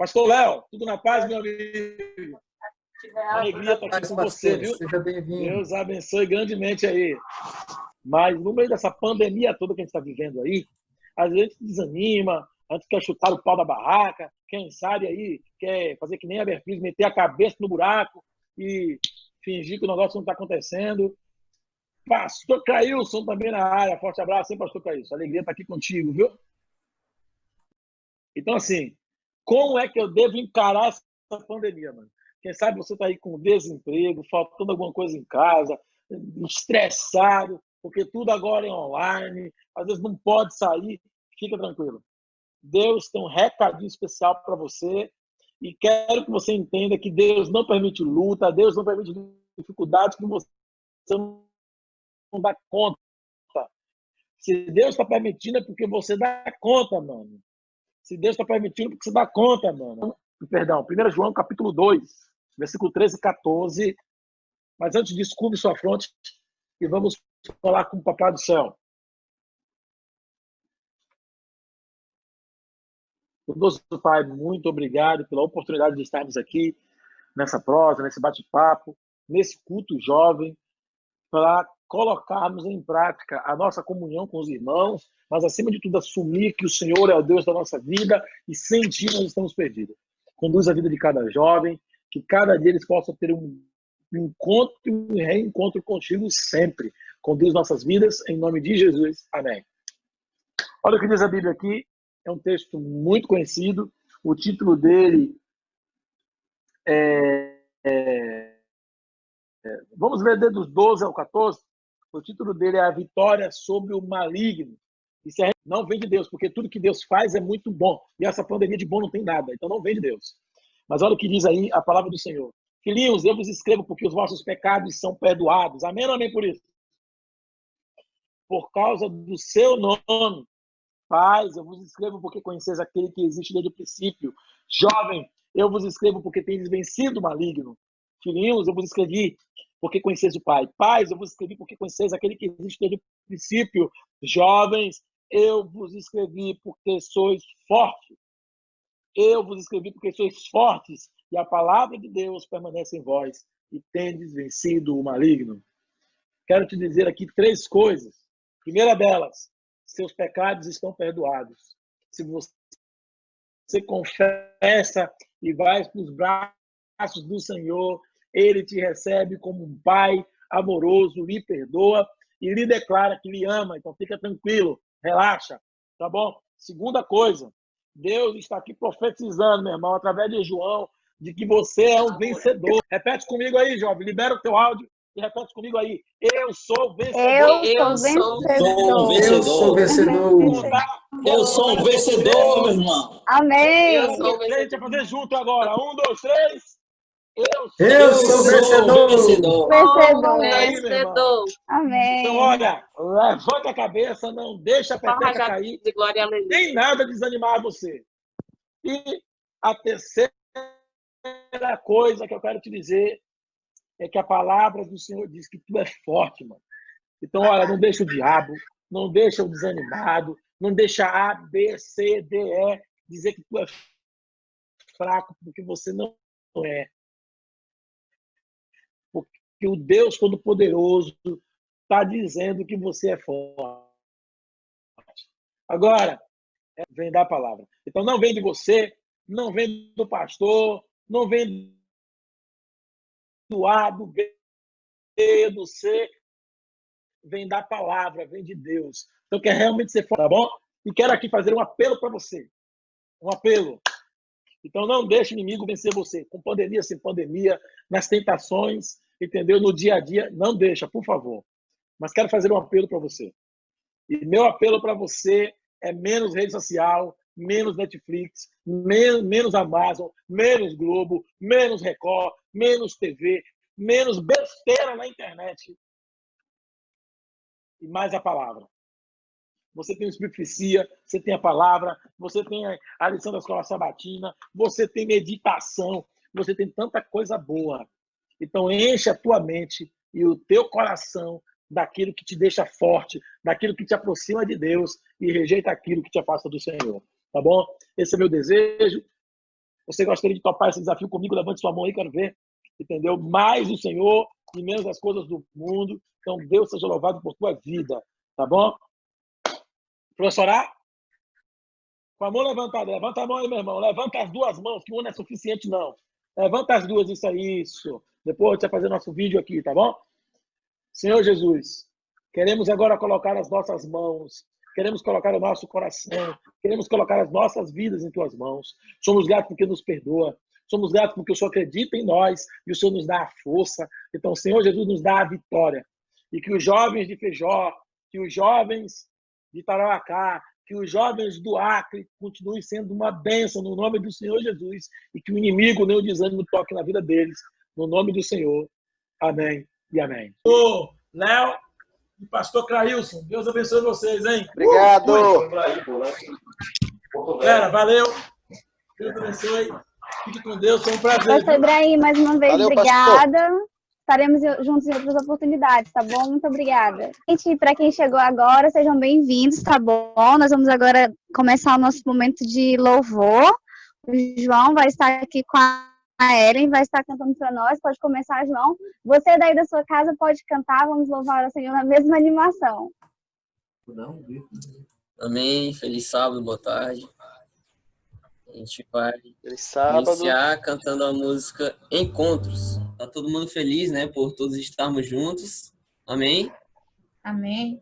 Pastor Léo, tudo na paz, meu amigo? Alegria estar aqui com você, viu? Seja bem-vindo. Deus abençoe grandemente aí. Mas no meio dessa pandemia toda que a gente está vivendo aí, às vezes desanima, a gente quer chutar o pau da barraca, quem sabe aí quer fazer que nem a Berfis, meter a cabeça no buraco e fingir que o negócio não está acontecendo. Pastor Cailson também na área. Forte abraço, hein, Pastor Cailson? Alegria estar aqui contigo, viu? Então, assim, como é que eu devo encarar essa pandemia, mano? Quem sabe você está aí com desemprego, faltando alguma coisa em casa, estressado, porque tudo agora é online, às vezes não pode sair. Fica tranquilo. Deus tem um recadinho especial para você e quero que você entenda que Deus não permite luta, Deus não permite dificuldades que você não dá conta. Se Deus está permitindo é porque você dá conta, mano. Se Deus está permitindo, porque você dá conta, mano. Perdão, 1 João, capítulo 2, versículo 13 e 14. Mas antes disso, curve sua fronte e vamos falar com o Papai do Céu. Nosso Pai, muito obrigado pela oportunidade de estarmos aqui nessa prosa, nesse bate-papo, nesse culto jovem, para colocarmos em prática a nossa comunhão com os irmãos, mas, acima de tudo, assumir que o Senhor é o Deus da nossa vida e sem Ti nós estamos perdidos. Conduz a vida de cada jovem, que cada dia eles possam ter um encontro e um reencontro contigo sempre. Conduz nossas vidas, em nome de Jesus. Amém. Olha o que diz a Bíblia aqui, é um texto muito conhecido, o título dele vamos ler dos 12 ao 14, o título dele é A Vitória sobre o Maligno. Isso não vem de Deus, porque tudo que Deus faz é muito bom, e essa pandemia de bom não tem nada, então não vem de Deus. Mas olha o que diz aí a palavra do Senhor. Filhinhos, eu vos escrevo porque os vossos pecados são perdoados. Amém ou amém por isso? Por causa do seu nome. Pais, eu vos escrevo porque conheceis aquele que existe desde o princípio. Jovem, eu vos escrevo porque tendes vencido o maligno. Filhinhos, eu vos escrevi porque conheceis o Pai. Pais, eu vos escrevi porque conheceis aquele que existe desde o princípio. Jovens, eu vos escrevi porque sois fortes. Eu vos escrevi porque sois fortes e a palavra de Deus permanece em vós e tendes vencido o maligno. Quero te dizer aqui 3 coisas. Primeira delas, seus pecados estão perdoados. Se você confessa e vai para os braços do Senhor, Ele te recebe como um Pai amoroso, lhe perdoa e lhe declara que lhe ama. Então fica tranquilo, relaxa, tá bom? Segunda coisa, Deus está aqui profetizando, meu irmão, através de João, de que você é um vencedor. Repete comigo aí, jovem, libera o teu áudio e repete comigo aí. Eu sou vencedor. Eu sou vencedor. Eu sou vencedor. Eu sou um vencedor, meu irmão. Amém. Eu sou vencedor. A gente vai fazer junto agora. 1, 2, 3. Eu sou vencedor. Vencedor. Aí, meu irmão. Amém. Então, olha, levanta a cabeça, não deixa a peteca cair. De glória, aleluia. Nem nada desanimar você. E a terceira coisa que eu quero te dizer é que a palavra do Senhor diz que tu é forte, mano. Então, olha, não deixa o diabo, não deixa o desanimado, não deixa A, B, C, D, E dizer que tu é fraco, porque você não é. Porque o Deus Todo-Poderoso está dizendo que você é forte. Agora, vem da palavra. Então, não vem de você, não vem do pastor, não vem do A, do B, do C, vem da palavra, vem de Deus. Então, quer realmente ser forte, tá bom? E quero aqui fazer um apelo para você. Um apelo. Então, não deixe o inimigo vencer você. Com pandemia, sem pandemia, nas tentações, entendeu? No dia a dia, não deixa, por favor. Mas quero fazer um apelo para você. E meu apelo para você é menos rede social, menos Netflix, menos Amazon, menos Globo, menos Record, menos TV, menos besteira na internet. E mais a palavra. Você tem o Espírito Profecia, você tem a palavra, você tem a lição da escola sabatina, você tem meditação, você tem tanta coisa boa. Então enche a tua mente e o teu coração daquilo que te deixa forte, daquilo que te aproxima de Deus e rejeita aquilo que te afasta do Senhor. Tá bom? Esse é meu desejo. Você gostaria de topar esse desafio comigo? Levante sua mão aí, quero ver. Entendeu? Mais o Senhor e menos as coisas do mundo. Então, Deus seja louvado por tua vida. Tá bom? Vamos orar? Com a mão levantada. Levanta a mão aí, meu irmão. Levanta as duas mãos, que uma não é suficiente, não. Levanta as duas, isso aí, isso. Depois a gente vai fazer nosso vídeo aqui, tá bom? Senhor Jesus, queremos agora colocar as nossas mãos, queremos colocar o nosso coração, queremos colocar as nossas vidas em tuas mãos. Somos gratos porque nos perdoa, somos gratos porque o Senhor acredita em nós e o Senhor nos dá a força. Então, Senhor Jesus nos dá a vitória. E que os jovens de Feijó, que os jovens de Tarauacá, que os jovens do Acre continuem sendo uma bênção no nome do Senhor Jesus e que o inimigo nem o desânimo toque na vida deles, no nome do Senhor. Amém e amém. Ô, Léo e pastor Crailson, Deus abençoe vocês, hein? Obrigado. Galera, valeu. Deus abençoe. Fique com Deus, foi um prazer. Pastor Ibrahim, mais uma vez, Valeu, obrigada. Estaremos juntos em outras oportunidades, tá bom? Muito obrigada. Gente, para quem chegou agora, sejam bem-vindos, tá bom? Nós vamos agora começar o nosso momento de louvor. O João vai estar aqui com a Ellen, vai estar cantando para nós. Pode começar, João. Você daí da sua casa pode cantar, vamos louvar o Senhor na mesma animação. Amém. Feliz sábado, boa tarde. A gente vai Sábado. iniciar cantando a música Encontros. Tá todo mundo feliz, né, por todos estarmos juntos. Amém? Amém.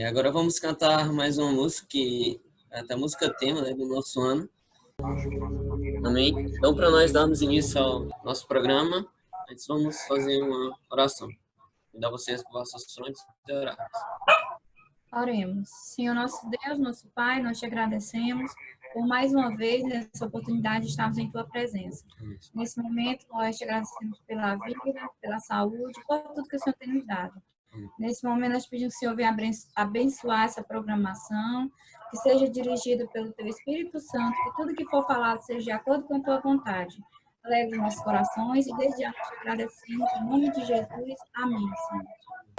Agora vamos cantar mais uma música, que é até a música tema, né, do nosso ano. Amém? Então, para nós darmos início ao nosso programa, antes vamos fazer uma oração. Vou dar vocês com vossas orações e orarmos. Oremos. Senhor nosso Deus, nosso Pai, nós te agradecemos por mais uma vez essa oportunidade de estarmos em tua presença. Nesse momento, nós te agradecemos pela vida, pela saúde, por tudo que o Senhor tem nos dado. Nesse momento, nós pedimos que o Senhor venha abençoar essa programação, que seja dirigido pelo teu Espírito Santo, que tudo que for falado seja de acordo com a tua vontade. Alegre nossos corações e desde já nós te agradecemos, em nome de Jesus. Amém, Senhor.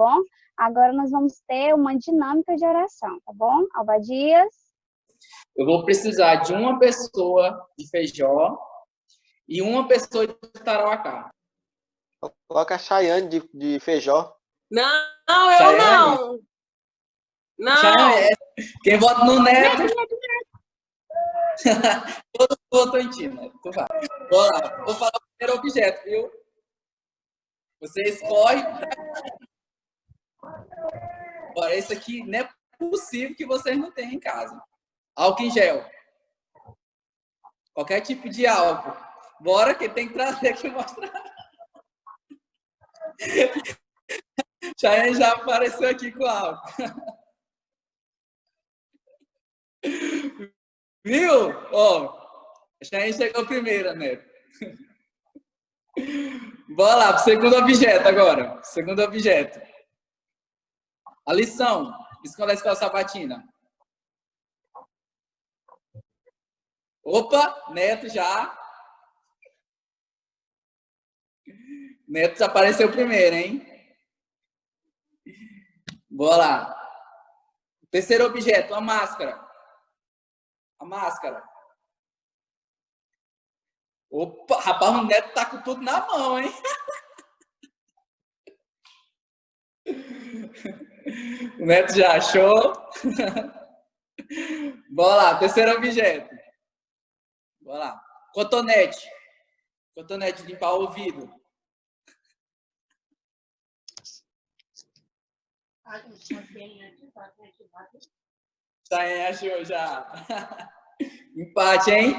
Bom, agora nós vamos ter uma dinâmica de oração, tá bom? Alba Dias. Eu vou precisar de uma pessoa de Feijó e uma pessoa de Tarauacá. Coloca a Chayane de Feijó. Não, eu Chayane? não. Não. Chayane, quem vota no Neto? Todo mundo votou em ti, Neto. Tu vai. Bora, vou falar o primeiro objeto, viu? Você escolhe. Bora, esse aqui não é possível que vocês não tenham em casa. Álcool em gel. Qualquer tipo de álcool. Bora, que tem que trazer aqui e mostrar. Chayane já apareceu aqui com álcool. Viu? Ó, a Chayane chegou primeiro, né? Bora lá, pro segundo objeto agora. Segundo objeto. A lição. Escola Sabatina. Opa, Neto já. Neto apareceu primeiro, hein? Bora lá. Terceiro objeto, a máscara. A máscara. Opa, rapaz, o Neto tá com tudo na mão, hein? O Neto já achou. Bora lá, terceiro objeto. Bora lá. Cotonete. Cotonete de limpar o ouvido. Chayane achou já. Empate, hein?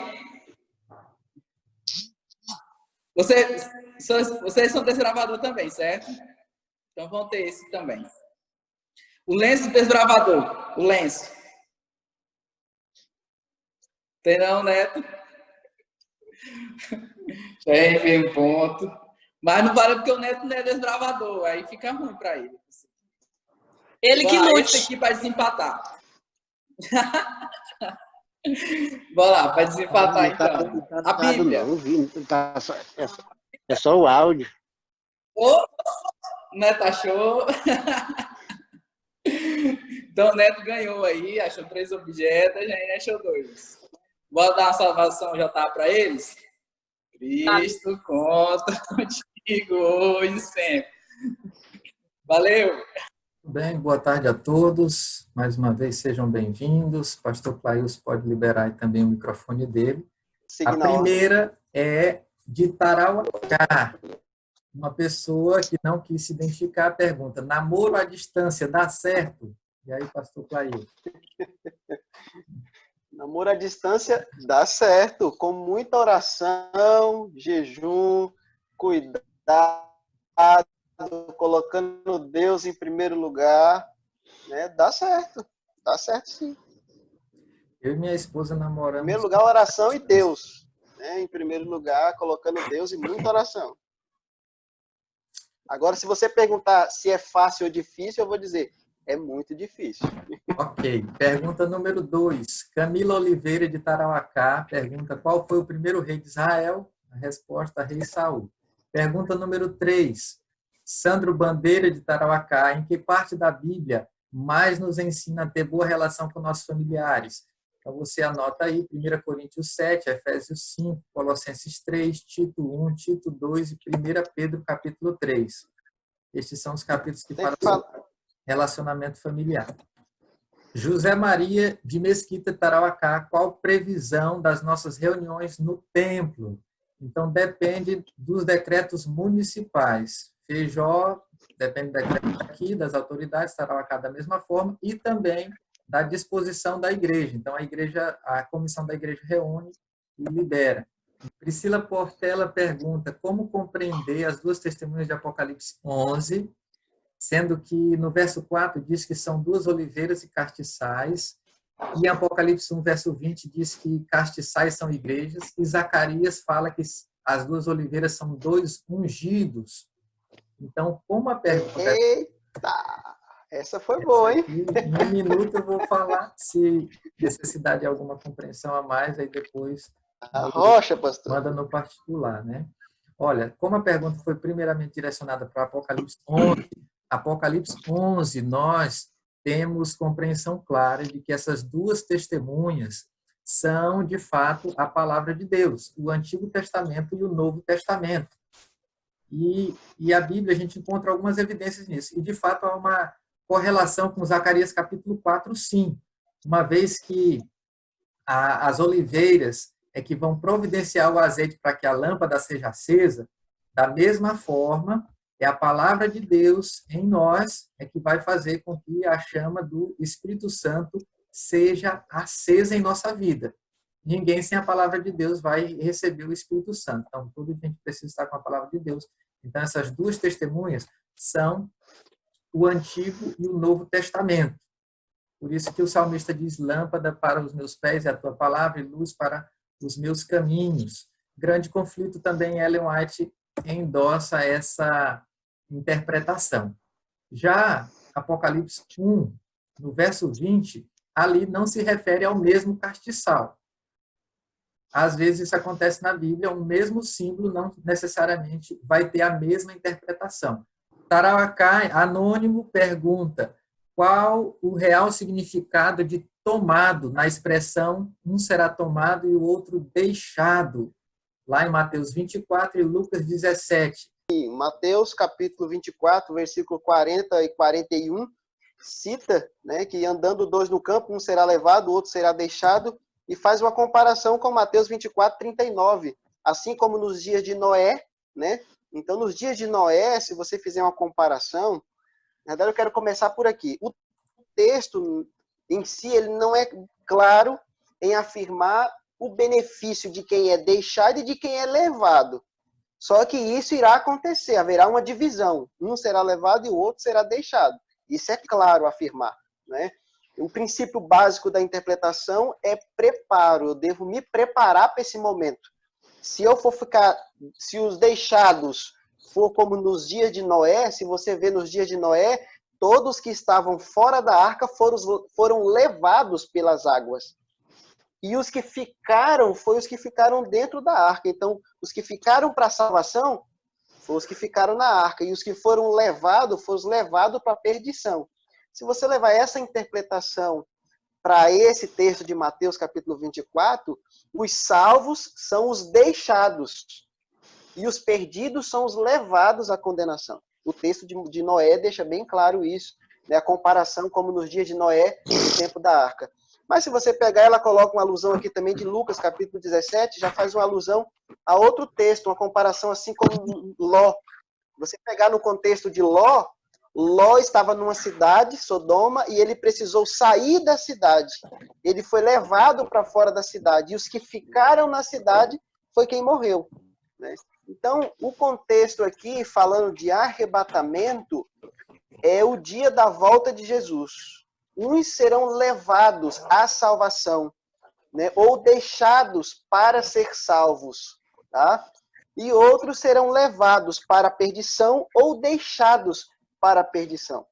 Vocês são desbravador também, certo? Então vão ter esse também. O lenço desbravador. O lenço. Tem não, Neto? Tem, vem um ponto. Mas não vale porque o Neto não é desbravador. Aí fica ruim para ele. Ele que lute. Esse aqui para desempatar. Bora lá, para desempatar então. A Bíblia. Não vi, é só o áudio. O Neto achou. Então o Neto ganhou aí, achou 3 objetos, a gente achou 2. Bora dar uma salvação já tá para eles? Cristo conta contigo hoje e sempre. Valeu! Bem, boa tarde a todos. Mais uma vez, sejam bem-vindos. Pastor Claius pode liberar aí também o microfone dele. A primeira é de Tarauacá. Uma pessoa que não quis se identificar pergunta: namoro à distância dá certo? E aí, pastor Claius? Namoro à distância dá certo, com muita oração, jejum, cuidado, colocando Deus em primeiro lugar, né? Dá certo sim. Eu e minha esposa namoramos. Em primeiro lugar, oração e Deus, né? Em primeiro lugar, colocando Deus e muita oração. Agora, se você perguntar se é fácil ou difícil, eu vou dizer, é muito difícil. Ok. Pergunta número 2. Camila Oliveira, de Tarauacá, pergunta: qual foi o primeiro rei de Israel? A resposta: rei Saul. Pergunta número 3. Sandro Bandeira, de Tarauacá: em que parte da Bíblia mais nos ensina a ter boa relação com nossos familiares? Então, você anota aí: 1 Coríntios 7, Efésios 5, Colossenses 3, Tito 1, Tito 2 e 1 Pedro, capítulo 3. Estes são os capítulos que falam sobre relacionamento familiar. José Maria de Mesquita, Tarauacá: qual previsão das nossas reuniões no templo? Então, depende dos decretos municipais. Feijó depende do decreto aqui, das autoridades, Tarauacá da mesma forma, e também da disposição da igreja. Então, a comissão da igreja reúne e libera. Priscila Portela pergunta: como compreender as duas testemunhas de Apocalipse 11, sendo que no verso 4 diz que são duas oliveiras e castiçais, e em Apocalipse 1, verso 20, diz que castiçais são igrejas, e Zacarias fala que as duas oliveiras são dois ungidos. Então, como a pergunta... Eita! Essa foi boa, hein? Em um minuto eu vou falar se necessidade de alguma compreensão a mais, aí depois Arrocha, pastor. manda no particular, né? Olha, como a pergunta foi primeiramente direcionada para Apocalipse 11, nós temos compreensão clara de que essas duas testemunhas são, de fato, a palavra de Deus, o Antigo Testamento e o Novo Testamento. E a Bíblia, a gente encontra algumas evidências nisso. E, de fato, há uma correlação com Zacarias capítulo 4, sim. Uma vez que as oliveiras é que vão providenciar o azeite para que a lâmpada seja acesa, da mesma forma, é a palavra de Deus em nós é que vai fazer com que a chama do Espírito Santo seja acesa em nossa vida. Ninguém sem a palavra de Deus vai receber o Espírito Santo. Então, tudo a gente precisa estar com a palavra de Deus. Então, essas duas testemunhas são o Antigo e o Novo Testamento. Por isso que o salmista diz: lâmpada para os meus pés é a tua palavra e luz para os meus caminhos. Grande conflito também, Ellen White endossa essa interpretação. Já Apocalipse 1, no verso 20, ali não se refere ao mesmo castiçal. Às vezes isso acontece na Bíblia, o mesmo símbolo não necessariamente vai ter a mesma interpretação. Tarauacá, anônimo, pergunta: qual o real significado de tomado na expressão um será tomado e o outro deixado, lá em Mateus 24 e Lucas 17? Mateus capítulo 24, versículo 40 e 41, cita, né, que andando dois no campo, um será levado, o outro será deixado, e faz uma comparação com Mateus 24, 39. Assim como nos dias de Noé, né? Então, nos dias de Noé, se você fizer uma comparação, na verdade eu quero começar por aqui. O texto em si, ele não é claro em afirmar o benefício de quem é deixado e de quem é levado. Só que isso irá acontecer, haverá uma divisão. Um será levado e o outro será deixado. Isso é claro afirmar, né? O princípio básico da interpretação é preparo. Eu devo me preparar para esse momento. Se os deixados for como nos dias de Noé, se você vê nos dias de Noé, todos que estavam fora da arca foram levados pelas águas. E os que ficaram, os que ficaram dentro da arca. Então, os que ficaram para a salvação, foram os que ficaram na arca. E os que foram levados para a perdição. Se você levar essa interpretação para esse texto de Mateus, capítulo 24, os salvos são os deixados e os perdidos são os levados à condenação. O texto de Noé deixa bem claro isso, né? A comparação como nos dias de Noé, no tempo da arca. Mas se você pegar, ela coloca uma alusão aqui também de Lucas, capítulo 17, já faz uma alusão a outro texto, uma comparação assim como Ló. Você pegar no contexto de Ló, Ló estava numa cidade, Sodoma, e ele precisou sair da cidade. Ele foi levado para fora da cidade. E os que ficaram na cidade foi quem morreu, né? Então, o contexto aqui, falando de arrebatamento, é o dia da volta de Jesus. Uns serão levados à salvação, né? Ou deixados para ser salvos, tá? E outros serão levados para a perdição ou deixados para a perdição.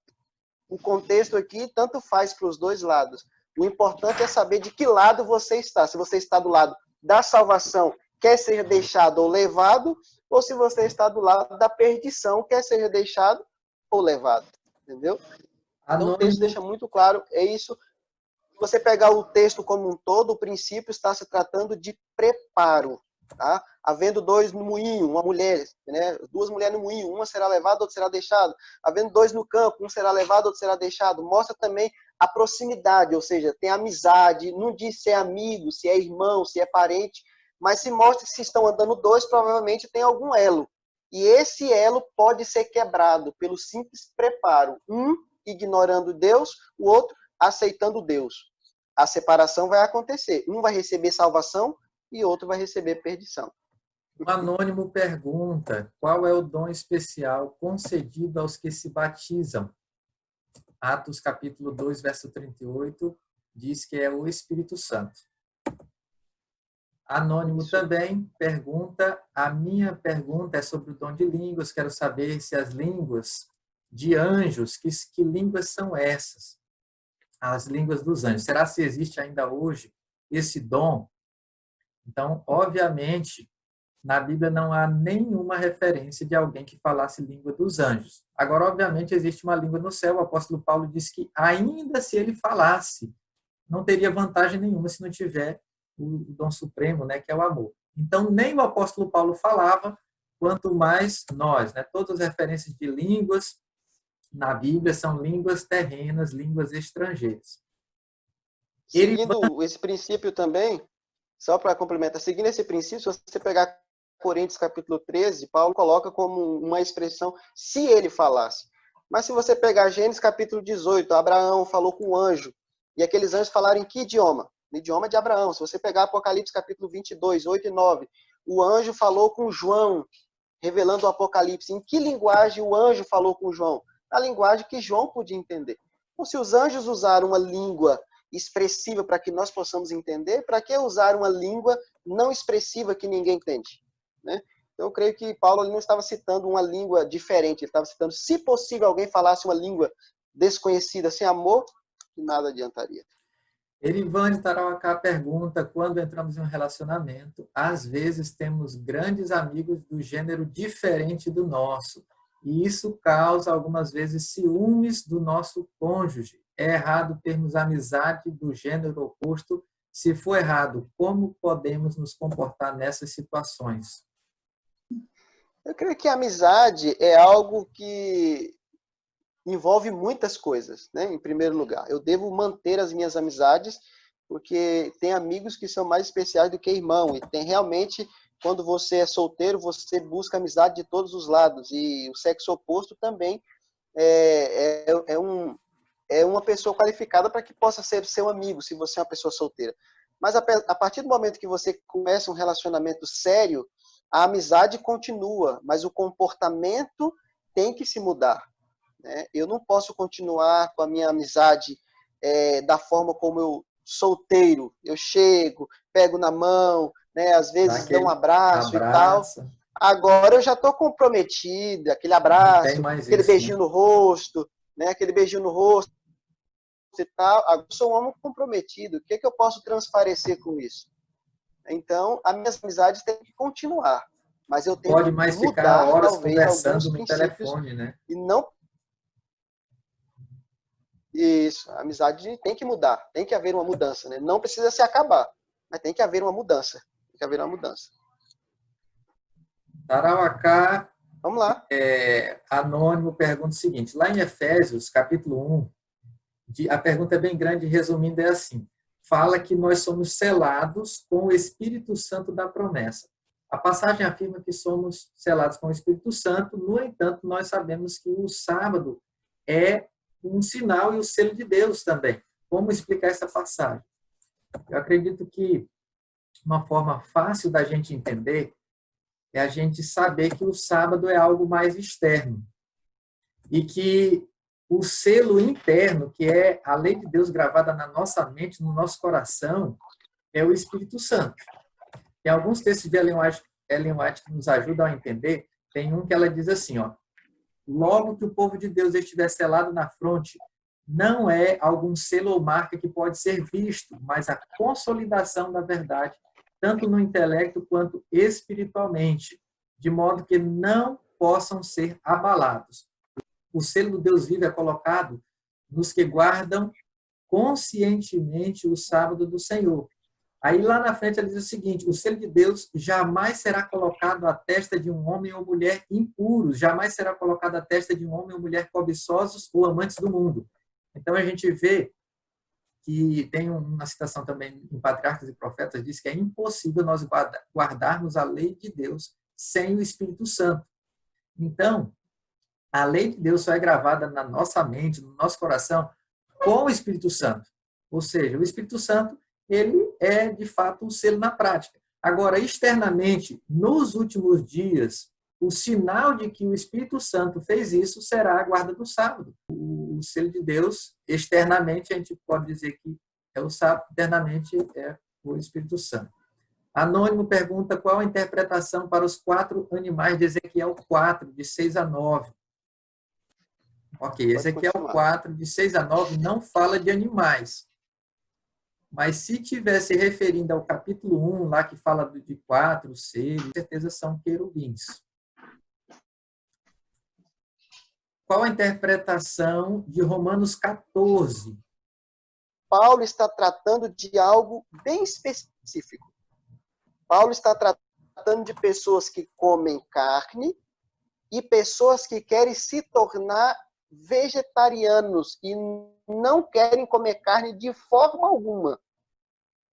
O contexto aqui tanto faz para os dois lados. O importante é saber de que lado você está. Se você está do lado da salvação, quer ser deixado ou levado, ou se você está do lado da perdição, quer ser deixado ou levado. Entendeu? Então, o texto deixa muito claro, é isso. Se você pegar o texto como um todo, o princípio está se tratando de preparo. Tá? Havendo dois no moinho, uma mulher, né? Duas mulheres no moinho, uma será levada, outra será deixada. Havendo dois no campo, um será levado, outro será deixado. Mostra também a proximidade, ou seja, tem amizade, não diz se é amigo, se é irmão, se é parente, mas se mostra que se estão andando dois, provavelmente tem algum elo. E esse elo pode ser quebrado pelo simples preparo. Um ignorando Deus, o outro aceitando Deus. A separação vai acontecer. Um vai receber salvação e outro vai receber perdição. Um anônimo pergunta: qual é o dom especial concedido aos que se batizam? Atos capítulo 2, verso 38, diz que é o Espírito Santo. Anônimo também pergunta: a minha pergunta é sobre o dom de línguas, quero saber se as línguas de anjos, que línguas são essas? As línguas dos anjos. Será se existe ainda hoje esse dom? Então, obviamente, na Bíblia não há nenhuma referência de alguém que falasse língua dos anjos. Agora, obviamente, existe uma língua no céu. O apóstolo Paulo diz que ainda se ele falasse, não teria vantagem nenhuma se não tiver o dom supremo, né, que é o amor. Então, nem o apóstolo Paulo falava, quanto mais nós, né? Todas as referências de línguas na Bíblia são línguas terrenas, línguas estrangeiras. Seguindo esse princípio também, só para complementar, seguindo esse princípio, se você pegar Coríntios capítulo 13, Paulo coloca como uma expressão, se ele falasse. Mas se você pegar Gênesis capítulo 18, Abraão falou com o anjo, e aqueles anjos falaram em que idioma? No idioma de Abraão. Se você pegar Apocalipse capítulo 22, 8 e 9, o anjo falou com João, revelando o Apocalipse. Em que linguagem o anjo falou com João? Na linguagem que João podia entender. Então, se os anjos usaram uma língua expressiva para que nós possamos entender, para que usar uma língua não expressiva que ninguém entende? Né? Então, eu creio que Paulo não estava citando uma língua diferente, ele estava citando, se possível, alguém falasse uma língua desconhecida, sem amor, que nada adiantaria. Erivane Tarauacá pergunta: quando entramos em um relacionamento, às vezes temos grandes amigos do gênero diferente do nosso, e isso causa, algumas vezes, ciúmes do nosso cônjuge. É errado termos amizade do gênero oposto? Se for errado, como podemos nos comportar nessas situações? Eu creio que a amizade é algo que envolve muitas coisas, né? Em primeiro lugar, eu devo manter as minhas amizades, porque tem amigos que são mais especiais do que irmão, e tem realmente, quando você é solteiro, você busca amizade de todos os lados, e o sexo oposto também é uma pessoa qualificada para que possa ser seu amigo, se você é uma pessoa solteira. Mas a partir do momento que você começa um relacionamento sério, a amizade continua, mas o comportamento tem que se mudar. Né? Eu não posso continuar com a minha amizade da forma como eu solteiro. Eu chego, pego na mão, né? Às vezes dou um abraço e tal. Agora eu já estou comprometido, aquele abraço, aquele beijinho no rosto, né? Aquele beijinho no rosto e tal. Agora eu sou um homem comprometido. O que eu posso transparecer com isso? Então, as minhas amizades têm que continuar. Mas eu tenho Pode mais que mudar, ficar horas talvez, conversando alguns no princípios telefone, né? E não... Isso, a amizade tem que mudar, tem que haver uma mudança, né? Não precisa se acabar, mas tem que haver uma mudança. Tem que haver uma mudança. Tarauacá, Vamos lá. Anônimo pergunta o seguinte, lá em Efésios, capítulo 1, a pergunta é bem grande, resumindo, é assim, fala que nós somos selados com o Espírito Santo da promessa. A passagem afirma que somos selados com o Espírito Santo, no entanto, nós sabemos que o sábado é um sinal e o selo de Deus também. Como explicar essa passagem? Eu acredito que uma forma fácil da gente entender é a gente saber que o sábado é algo mais externo e que o selo interno, que é a lei de Deus gravada na nossa mente, no nosso coração, é o Espírito Santo. Tem alguns textos de Ellen White que nos ajudam a entender. Tem um que ela diz assim, ó, logo que o povo de Deus estiver selado na fronte, não é algum selo ou marca que pode ser visto, mas a consolidação da verdade, tanto no intelecto quanto espiritualmente, de modo que não possam ser abalados. O selo do Deus vivo é colocado nos que guardam conscientemente o sábado do Senhor. Aí lá na frente ele diz o seguinte, o selo de Deus jamais será colocado à testa de um homem ou mulher impuros, jamais será colocado à testa de um homem ou mulher cobiçosos ou amantes do mundo. Então a gente vê que tem uma citação também em Patriarcas e Profetas, diz que é impossível nós guardarmos a lei de Deus sem o Espírito Santo. Então, a lei de Deus só é gravada na nossa mente, no nosso coração, com o Espírito Santo. Ou seja, o Espírito Santo, ele é, de fato, um selo na prática. Agora, externamente, nos últimos dias, o sinal de que o Espírito Santo fez isso será a guarda do sábado. O selo de Deus, externamente, a gente pode dizer que é o sábado, internamente é o Espírito Santo. Anônimo pergunta qual a interpretação para os 4 animais de Ezequiel 4, de 6 a 9. Ok, Ezequiel 4, de 6 a 9, não fala de animais. Mas se tivesse referindo ao capítulo 1, lá que fala de 4 seres, com certeza são querubins. Qual a interpretação de Romanos 14? Paulo está tratando de algo bem específico. Paulo está tratando de pessoas que comem carne e pessoas que querem se tornar vegetarianos e não querem comer carne de forma alguma.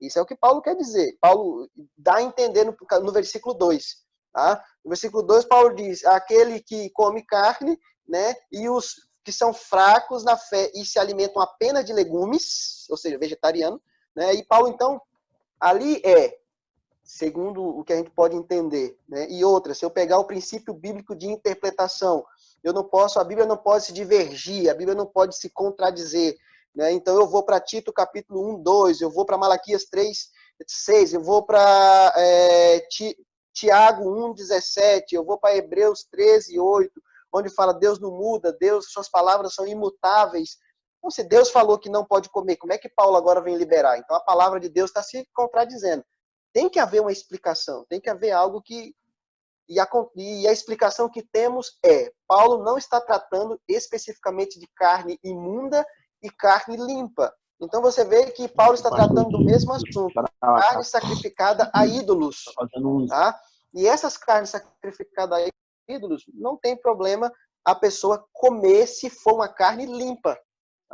Isso é o que Paulo quer dizer. Paulo dá a entender no versículo 2. Tá? No versículo 2, Paulo diz, aquele que come carne, né, e os que são fracos na fé e se alimentam apenas de legumes, ou seja, vegetariano, né, e Paulo, então, ali segundo o que a gente pode entender, né, e outra, se eu pegar o princípio bíblico de interpretação, a Bíblia não pode se divergir, a Bíblia não pode se contradizer, né, então eu vou para Tito capítulo 1, 2, eu vou para Malaquias 3, 6, eu vou para Tiago 1, 17, eu vou para Hebreus 13, 8, onde fala Deus não muda, Deus, suas palavras são imutáveis. Então, se Deus falou que não pode comer, como é que Paulo agora vem liberar? Então, a palavra de Deus está se contradizendo. Tem que haver uma explicação, tem que haver algo que... E a explicação que temos Paulo não está tratando especificamente de carne imunda e carne limpa. Então, você vê que Paulo está tratando do mesmo assunto. Carne sacrificada a ídolos. Tá? E essas carnes sacrificadas a ídolos, não tem problema a pessoa comer se for uma carne limpa.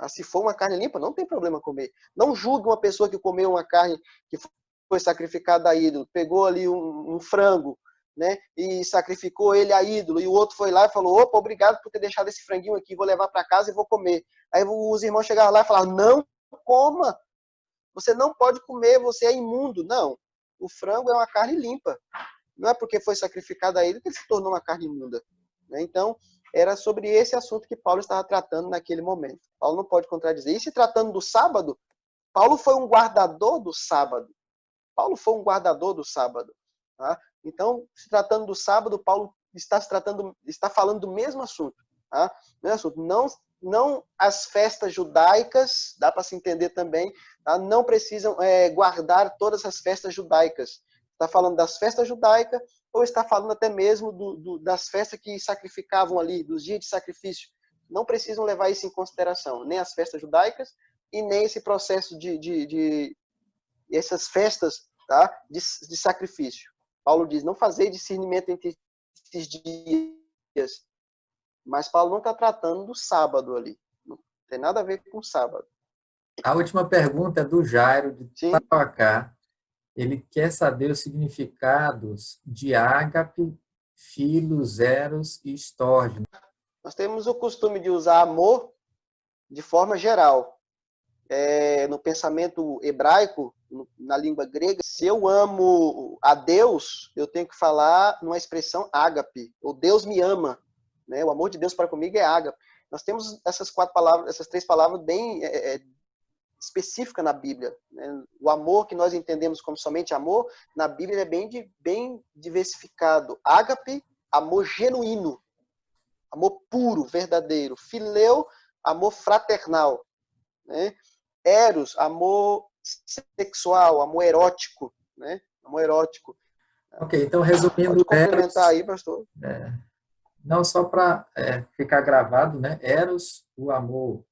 Se for uma carne limpa, não tem problema comer. Não julgue uma pessoa que comeu uma carne que foi sacrificada a ídolo. Pegou ali um frango, né, e sacrificou ele a ídolo. E o outro foi lá e falou, opa, obrigado por ter deixado esse franguinho aqui, vou levar para casa e vou comer. Aí os irmãos chegaram lá e falaram, não coma. Você não pode comer, você é imundo. Não, o frango é uma carne limpa. Não é porque foi sacrificado a ele que ele se tornou uma carne imunda. Então, era sobre esse assunto que Paulo estava tratando naquele momento. Paulo não pode contradizer. E se tratando do sábado, Paulo foi um guardador do sábado. Paulo foi um guardador do sábado. Tá? Então, se tratando do sábado, Paulo está falando do mesmo assunto. Tá? Mesmo assunto. Não as festas judaicas, dá para se entender também, tá? Não precisam guardar todas as festas judaicas. Está falando das festas judaicas ou está falando até mesmo das festas que sacrificavam ali, dos dias de sacrifício. não precisam levar isso em consideração, nem as festas judaicas e nem esse processo de essas festas, tá, de sacrifício. Paulo diz, não fazer discernimento entre esses dias. Mas Paulo não está tratando do sábado ali. Não tem nada a ver com o sábado. A última pergunta é do Jairo, de Sim. Tauacá. Ele quer saber os significados de ágape, filos, eros e estorge. Nós temos o costume de usar amor de forma geral. No pensamento hebraico, na língua grega, se eu amo a Deus, eu tenho que falar numa expressão ágape, ou Deus me ama. Né? O amor de Deus para comigo é ágape. Nós temos essas três palavras bem específicas na Bíblia. Né? O amor que nós entendemos como somente amor, na Bíblia é bem diversificado. Ágape, amor genuíno, amor puro, verdadeiro. Fileu, amor fraternal. Né? Eros, amor sexual, amor erótico. Né? Amor erótico. Ok, então resumindo... Pode complementar aí, pastor. Não só para ficar gravado, né? Eros, o amor,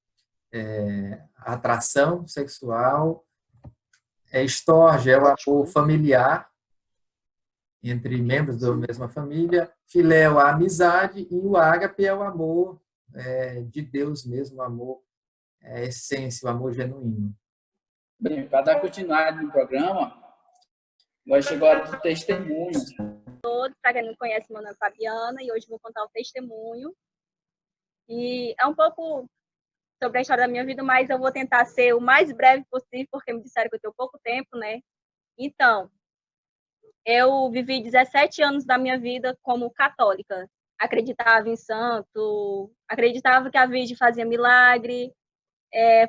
a atração sexual. Estorge é o amor familiar, entre membros da mesma família. Filéu, a amizade. E o ágape é o amor de Deus mesmo, o amor, a essência, o amor genuíno. Bem, para dar continuidade no programa, agora chegou a hora do testemunho. Para quem não conhece, meu nome é Fabiana e hoje vou contar o testemunho. E é um pouco sobre a história da minha vida, mas eu vou tentar ser o mais breve possível, porque me disseram que eu tenho pouco tempo, né? Então, eu vivi 17 anos da minha vida como católica. Acreditava em santo, acreditava que a Virgem fazia milagre.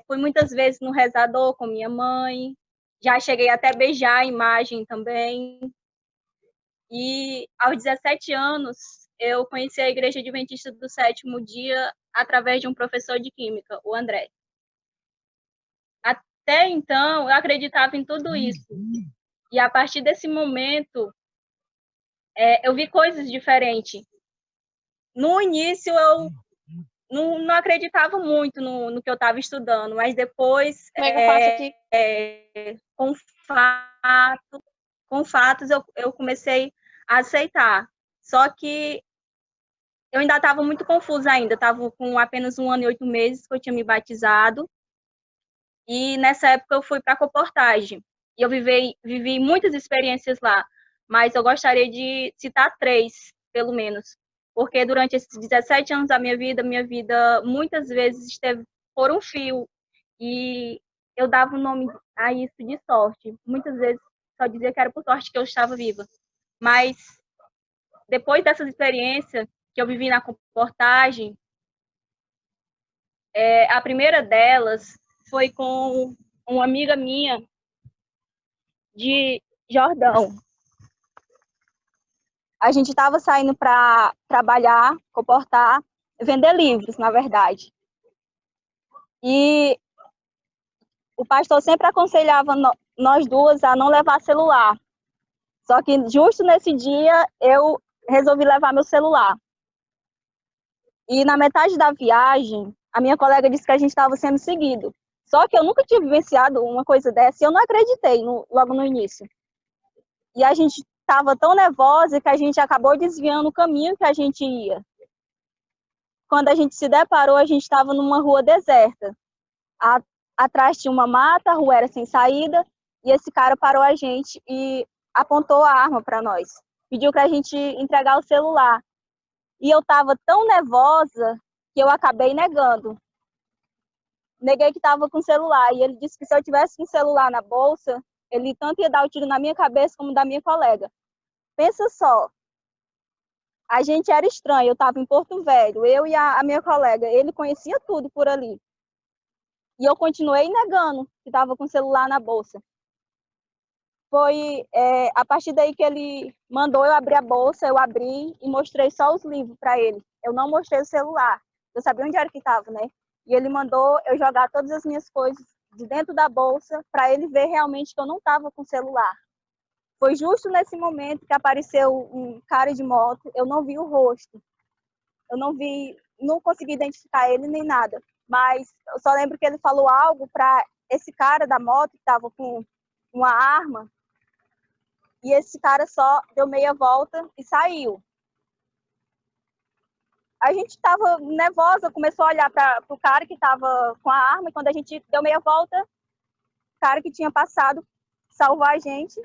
Fui muitas vezes no rezador com minha mãe. Já cheguei até a beijar a imagem também. E aos 17 anos, eu conheci a Igreja Adventista do Sétimo Dia através de um professor de química, o André. Até então, eu acreditava em tudo isso. E a partir desse momento, eu vi coisas diferentes. No início, eu não acreditava muito no que eu estava estudando, mas depois, Como é que eu faço aqui? Com fatos, eu comecei a aceitar. Só que eu ainda estava muito confusa ainda, estava com apenas 1 ano e 8 meses que eu tinha me batizado. E nessa época eu fui para a comportagem. E eu vivi muitas experiências lá, mas eu gostaria de citar 3, pelo menos. Porque durante esses 17 anos da minha vida muitas vezes esteve por um fio. E eu dava o nome a isso de sorte. Muitas vezes só dizia que era por sorte que eu estava viva. Mas depois dessas experiências que eu vivi na comportagem, a primeira delas foi com uma amiga minha de Jordão. A gente estava saindo para trabalhar, comportar, vender livros, na verdade. E o pastor sempre aconselhava nós duas a não levar celular. Só que justo nesse dia eu resolvi levar meu celular. E na metade da viagem, a minha colega disse que a gente estava sendo seguido. Só que eu nunca tinha vivenciado uma coisa dessa e eu não acreditei logo no início. E a gente estava tão nervosa que a gente acabou desviando o caminho que a gente ia. Quando a gente se deparou, a gente estava numa rua deserta. Atrás tinha uma mata, a rua era sem saída, e esse cara parou a gente e apontou a arma para nós. Pediu para a gente entregar o celular. E eu estava tão nervosa que eu acabei negando. Neguei que estava com o celular. E ele disse que se eu tivesse com o celular na bolsa, ele tanto ia dar o tiro na minha cabeça como da minha colega. Pensa só. A gente era estranho. Eu estava em Porto Velho, eu e a minha colega. Ele conhecia tudo por ali. E eu continuei negando que estava com o celular na bolsa. Foi a partir daí que ele mandou eu abrir a bolsa, eu abri e mostrei só os livros para ele. Eu não mostrei o celular. Eu sabia onde era que estava, né? E ele mandou eu jogar todas as minhas coisas de dentro da bolsa para ele ver realmente que eu não estava com o celular. Foi justo nesse momento que apareceu um cara de moto. Eu não vi o rosto. Eu não vi não consegui identificar ele nem nada, mas eu só lembro que ele falou algo para esse cara da moto que estava com uma arma, e esse cara só deu meia volta e saiu. A gente estava nervosa, começou a olhar para o cara que estava com a arma, e quando a gente deu meia volta, o cara que tinha passado salvou a gente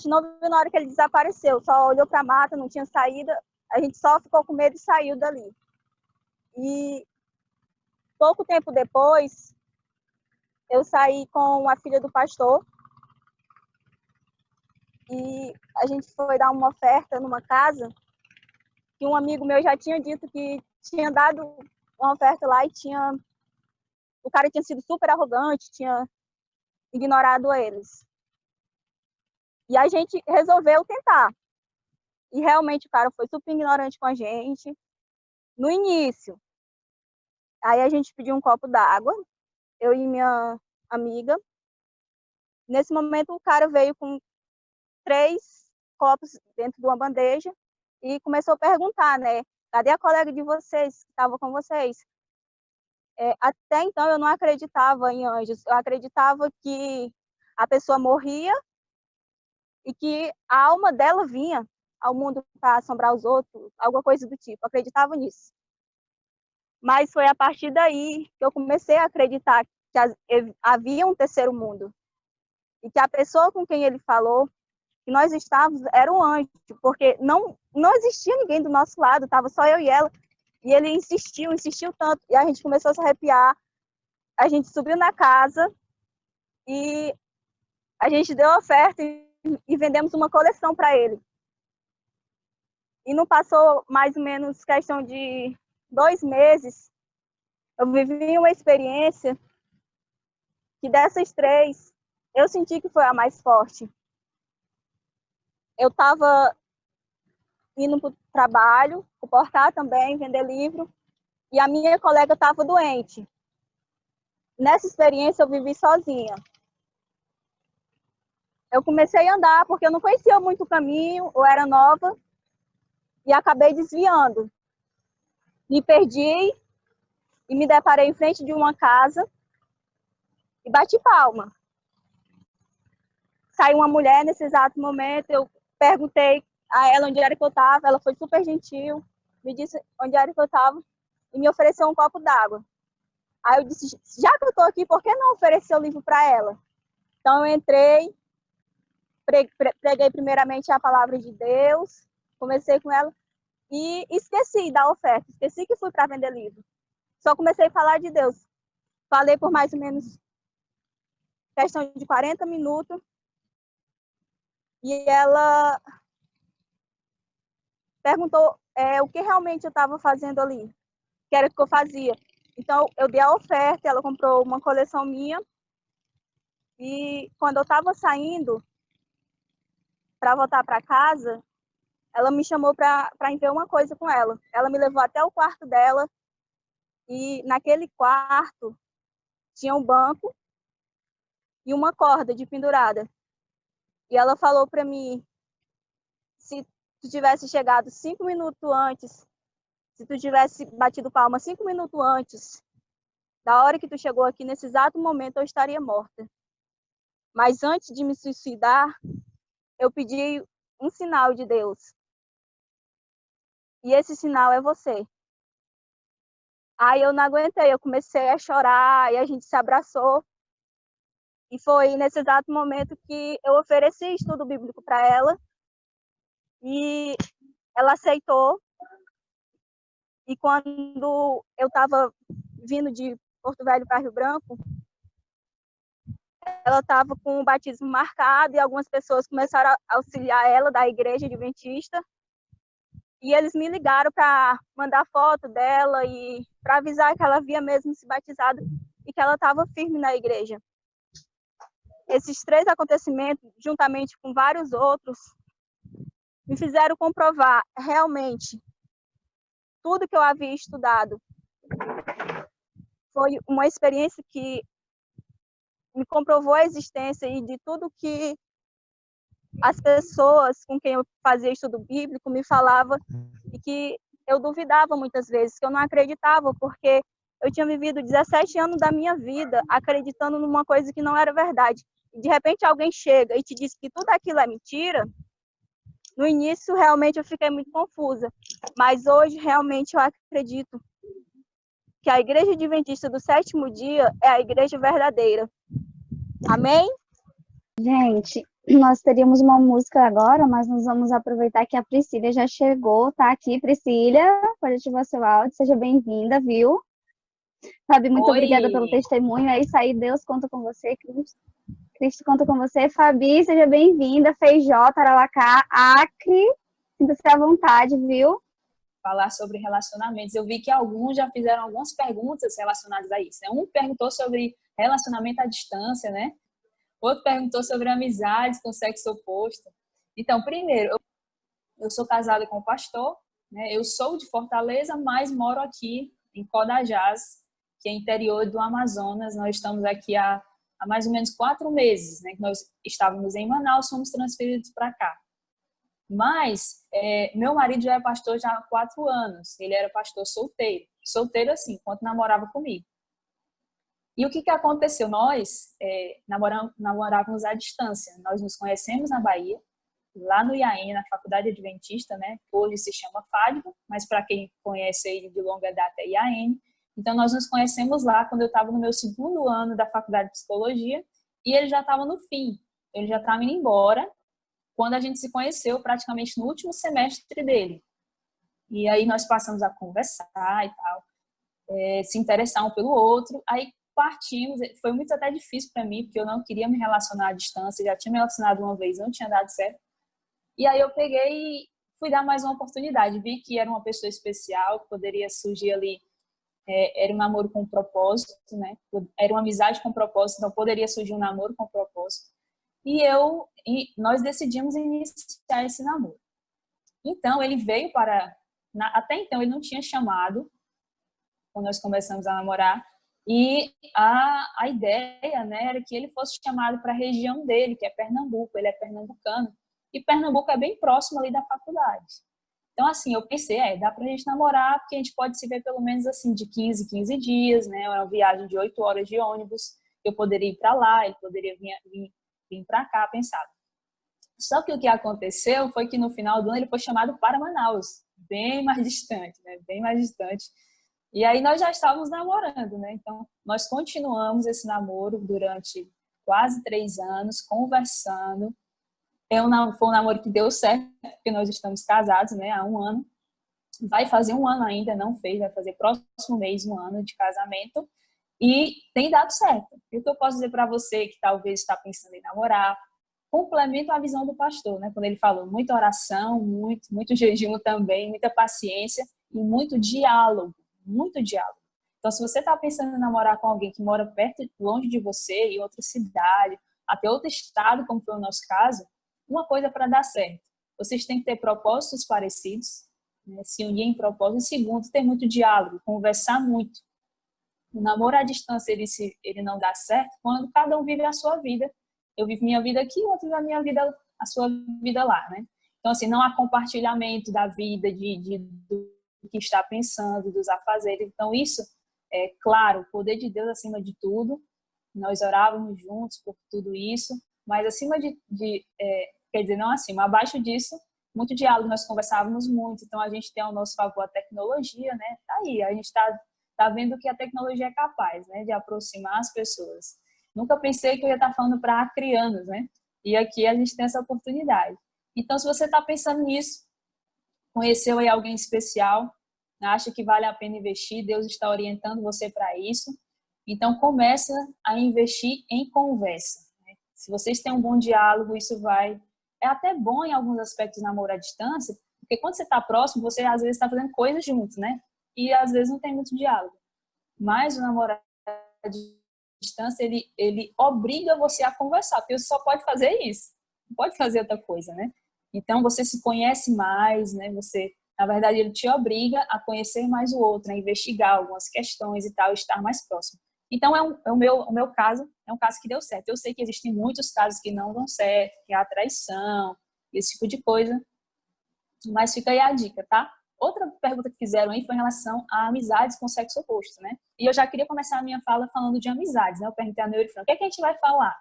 não viu na hora que ele desapareceu, só olhou para a mata, não tinha saída, a gente só ficou com medo e saiu dali. E pouco tempo depois, eu saí com a filha do pastor e a gente foi dar uma oferta numa casa que um amigo meu já tinha dito que tinha dado uma oferta lá e o cara tinha sido super arrogante, tinha ignorado eles. E a gente resolveu tentar. E realmente o cara foi super ignorante com a gente no início. Aí a gente pediu um copo d'água, eu e minha amiga. Nesse momento o cara veio com 3 copos dentro de uma bandeja e começou a perguntar, né? Cadê a colega de vocês que estava com vocês? Até então eu não acreditava em anjos, eu acreditava que a pessoa morria e que a alma dela vinha ao mundo para assombrar os outros, alguma coisa do tipo, eu acreditava nisso. Mas foi a partir daí que eu comecei a acreditar que havia um terceiro mundo e que a pessoa com quem ele falou que nós estávamos era um anjo, porque não existia ninguém do nosso lado, estava só eu e ela, e ele insistiu tanto, e a gente começou a se arrepiar, a gente subiu na casa e a gente deu oferta e vendemos uma coleção para ele. E não passou mais ou menos questão de 2 meses, eu vivi uma experiência que dessas 3, eu senti que foi a mais forte. Eu estava indo para o trabalho, suportar também, vender livro, e a minha colega estava doente. Nessa experiência eu vivi sozinha. Eu comecei a andar porque eu não conhecia muito o caminho, eu era nova, e acabei desviando. Me perdi e me deparei em frente de uma casa e bati palma. Saiu uma mulher nesse exato momento, eu perguntei a ela onde era que eu estava, ela foi super gentil, me disse onde era que eu estava e me ofereceu um copo d'água. Aí eu disse, já que eu estou aqui, por que não oferecer o livro para ela? Então eu entrei, preguei primeiramente a palavra de Deus, comecei com ela e esqueci da oferta, esqueci que fui para vender livro. Só comecei a falar de Deus. Falei por mais ou menos questão de 40 minutos e ela perguntou o que realmente eu estava fazendo ali, o que era que eu fazia. Então, eu dei a oferta, ela comprou uma coleção minha e quando eu estava saindo para voltar para casa, ela me chamou para ir ver uma coisa com ela. Ela me levou até o quarto dela e naquele quarto tinha um banco e uma corda de pendurada. E ela falou para mim, se tu tivesse chegado 5 minutos antes, se tu tivesse batido palma 5 minutos antes da hora que tu chegou aqui, nesse exato momento eu estaria morta. Mas antes de me suicidar, eu pedi um sinal de Deus. E esse sinal é você. Aí eu não aguentei, eu comecei a chorar e a gente se abraçou. E foi nesse exato momento que eu ofereci estudo bíblico para ela. E ela aceitou. E quando eu estava vindo de Porto Velho para Rio Branco, ela estava com o batismo marcado e algumas pessoas começaram a auxiliar ela da igreja adventista. E eles me ligaram para mandar foto dela e para avisar que ela havia mesmo se batizado e que ela estava firme na igreja. Esses 3 acontecimentos, juntamente com vários outros, me fizeram comprovar realmente tudo que eu havia estudado. Foi uma experiência que me comprovou a existência e de tudo que as pessoas com quem eu fazia estudo bíblico me falavam e que eu duvidava muitas vezes, que eu não acreditava, porque eu tinha vivido 17 anos da minha vida acreditando numa coisa que não era verdade. E de repente alguém chega e te diz que tudo aquilo é mentira. No início, realmente, eu fiquei muito confusa. Mas hoje, realmente, eu acredito que a Igreja Adventista do Sétimo Dia é a igreja verdadeira. Amém? Gente, nós teríamos uma música agora, mas nós vamos aproveitar que a Priscila já chegou, tá aqui. Priscila, pode ativar seu áudio, seja bem-vinda, viu? Fabi, muito obrigada pelo testemunho. É isso aí, Deus conta com você, Cristo conta com você. Fabi, seja bem-vinda. Feijó, Tarauacá, Acre, sinta-se à vontade, viu? Falar sobre relacionamentos. Eu vi que alguns já fizeram algumas perguntas relacionadas a isso, né? Um perguntou sobre relacionamento à distância, né? Outro perguntou sobre amizades com sexo oposto. Então, primeiro, eu sou casada com um pastor, né? Eu sou de Fortaleza, mas moro aqui em Codajás, que é interior do Amazonas. Nós estamos aqui há mais ou menos 4 meses, né? Que nós estávamos em Manaus, fomos transferidos para cá. Mas meu marido já é pastor já há 4 anos. Ele era pastor solteiro. Solteiro assim, enquanto namorava comigo. E o que aconteceu? Nós namorávamos à distância. Nós nos conhecemos na Bahia, lá no IAN, na Faculdade Adventista, né? Hoje se chama FADBA, mas para quem conhece ele de longa data é IAN. Então, nós nos conhecemos lá quando eu estava no meu 2º ano da Faculdade de Psicologia e ele já estava no fim. Ele já estava indo embora quando a gente se conheceu praticamente no último semestre dele. E aí nós passamos a conversar e tal, se interessar um pelo outro. Aí partimos, foi muito até difícil para mim, porque eu não queria me relacionar à distância, já tinha me relacionado uma vez, não tinha dado certo. E aí eu peguei e fui dar mais uma oportunidade, vi que era uma pessoa especial, que poderia surgir ali, era um namoro com propósito, né? Era uma amizade com propósito, então poderia surgir um namoro com propósito. E nós decidimos iniciar esse namoro. Então, ele veio até então ele não tinha chamado, quando nós começamos a namorar, e a ideia, né, era que ele fosse chamado para a região dele, que é Pernambuco, ele é pernambucano, e Pernambuco é bem próximo ali da faculdade. Então, assim, eu pensei, dá pra gente namorar, porque a gente pode se ver pelo menos, assim, de 15 dias, né, uma viagem de 8 horas de ônibus, eu poderia ir para lá, ele poderia vir para cá, pensado. Só que o que aconteceu foi que no final do ano ele foi chamado para Manaus, bem mais distante, né, bem mais distante. E aí nós já estávamos namorando, né, então nós continuamos esse namoro durante quase 3 anos, conversando. Foi um namoro que deu certo, porque nós estamos casados, né, há 1 ano. Vai fazer 1 ano ainda, não fez, vai fazer próximo mês 1 ano de casamento. E tem dado certo. E o que eu posso dizer para você que talvez está pensando em namorar, complemento a visão do pastor, né? Quando ele falou muita oração, muito jejum também, muita paciência e muito diálogo, muito diálogo. Então, se você está pensando em namorar com alguém que mora perto, longe de você, em outra cidade, até outro estado, como foi o nosso caso, uma coisa para dar certo. Vocês têm que ter propósitos parecidos, né? Se unir em propósito. E segundo, ter muito diálogo, conversar muito. O namoro à distância, ele não dá certo quando cada um vive a sua vida. Eu vivo minha vida aqui, o outro vive a sua vida lá, né? Então, assim, não há compartilhamento da vida, do que está pensando, dos afazeres. Então, isso, claro, o poder de Deus acima de tudo. Nós orávamos juntos por tudo isso, mas acima quer dizer, não acima, abaixo disso, muito diálogo, nós conversávamos muito. Então, a gente tem ao nosso favor a tecnologia, né? Tá aí, a gente tá vendo que a tecnologia é capaz, né, de aproximar as pessoas. Nunca pensei que eu ia estar falando para acrianos, né? E aqui a gente tem essa oportunidade. Então, se você está pensando nisso, conheceu aí alguém especial, acha que vale a pena investir, Deus está orientando você para isso, então começa a investir em conversa, né? Se vocês têm um bom diálogo, é até bom em alguns aspectos namoro à distância, porque quando você está próximo, você às vezes está fazendo coisas juntos, né? E às vezes não tem muito diálogo. Mas o namoro à distância, ele obriga você a conversar, porque você só pode fazer isso, não pode fazer outra coisa, né? Então você se conhece mais, né? Na verdade, ele te obriga a conhecer mais o outro, a investigar algumas questões e tal, estar mais próximo. Então, o meu caso é um caso que deu certo. Eu sei que existem muitos casos que não dão certo, que há traição, esse tipo de coisa, mas fica aí a dica, tá? Outra pergunta que fizeram aí foi em relação a amizades com o sexo oposto, né? E eu já queria começar a minha fala falando de amizades, né? Eu perguntei a Neurifran, o que é que a gente vai falar?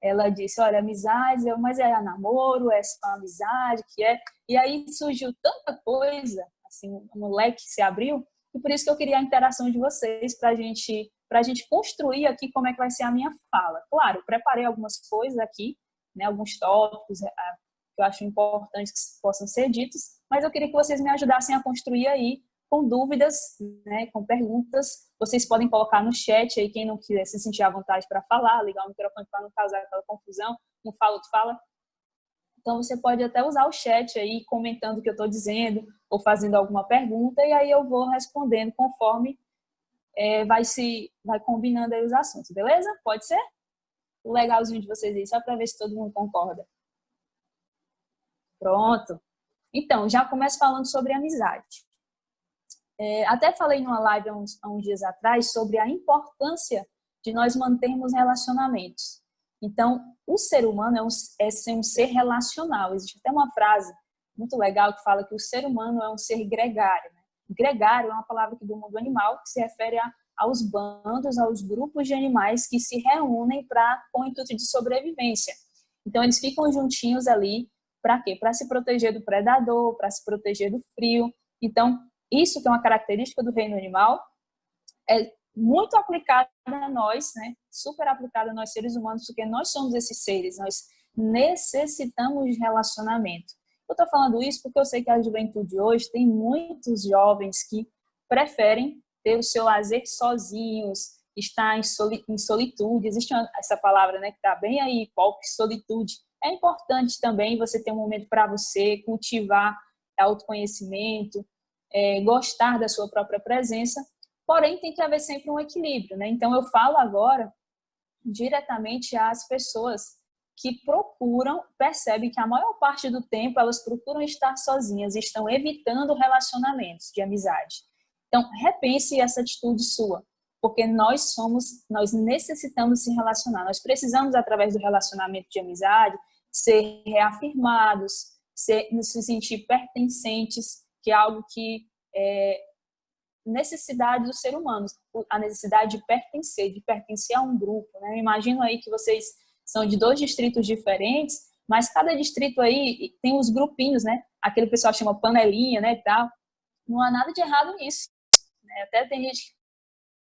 Ela disse, olha, amizades, mas é namoro, é só amizade, que é... E aí surgiu tanta coisa, assim, um leque se abriu, e por isso que eu queria a interação de vocês para a gente construir aqui como é que vai ser a minha fala. Claro, preparei algumas coisas aqui, né? Alguns tópicos que eu acho importantes que possam ser ditos, mas eu queria que vocês me ajudassem a construir aí com dúvidas, né, com perguntas. Vocês podem colocar no chat aí, quem não quiser se sentir à vontade para falar, ligar o microfone para não causar aquela confusão, um fala, outro fala. Então, você pode até usar o chat aí, comentando o que eu estou dizendo, ou fazendo alguma pergunta, e aí eu vou respondendo conforme vai combinando aí os assuntos, beleza? Pode ser? O legalzinho de vocês aí, só para ver se todo mundo concorda. Pronto. Então, já começo falando sobre amizade. Até falei numa live há uns dias atrás sobre a importância de nós mantermos relacionamentos. Então, o ser humano é ser um ser relacional. Existe até uma frase muito legal que fala que o ser humano é um ser gregário, né? Gregário é uma palavra aqui do mundo animal que se refere aos bandos, aos grupos de animais que se reúnem com o intuito de sobrevivência. Então, eles ficam juntinhos ali. Para quê? Para se proteger do predador, para se proteger do frio. Então, isso que é uma característica do reino animal é muito aplicada a nós, né? Super aplicada a nós seres humanos, porque nós somos esses seres, nós necessitamos de relacionamento. Eu estou falando isso porque eu sei que a juventude hoje tem muitos jovens que preferem ter o seu lazer sozinhos, estar em solitude. Existe essa palavra, né, que está bem aí, pop, solitude. É importante também você ter um momento para você, cultivar autoconhecimento, gostar da sua própria presença, porém tem que haver sempre um equilíbrio, né? Então eu falo agora diretamente às pessoas que percebem que a maior parte do tempo elas procuram estar sozinhas, estão evitando relacionamentos de amizade. Então repense essa atitude sua, porque nós necessitamos se relacionar, nós precisamos através do relacionamento de amizade ser reafirmados, se sentir pertencentes, que é algo que é necessidade do ser humano, a necessidade de pertencer a um grupo, né? Eu imagino aí que vocês são de 2 distritos diferentes, mas cada distrito aí tem os grupinhos, né? Aquele pessoal chama panelinha, né, e tal. Não há nada de errado nisso, né? Até tem gente que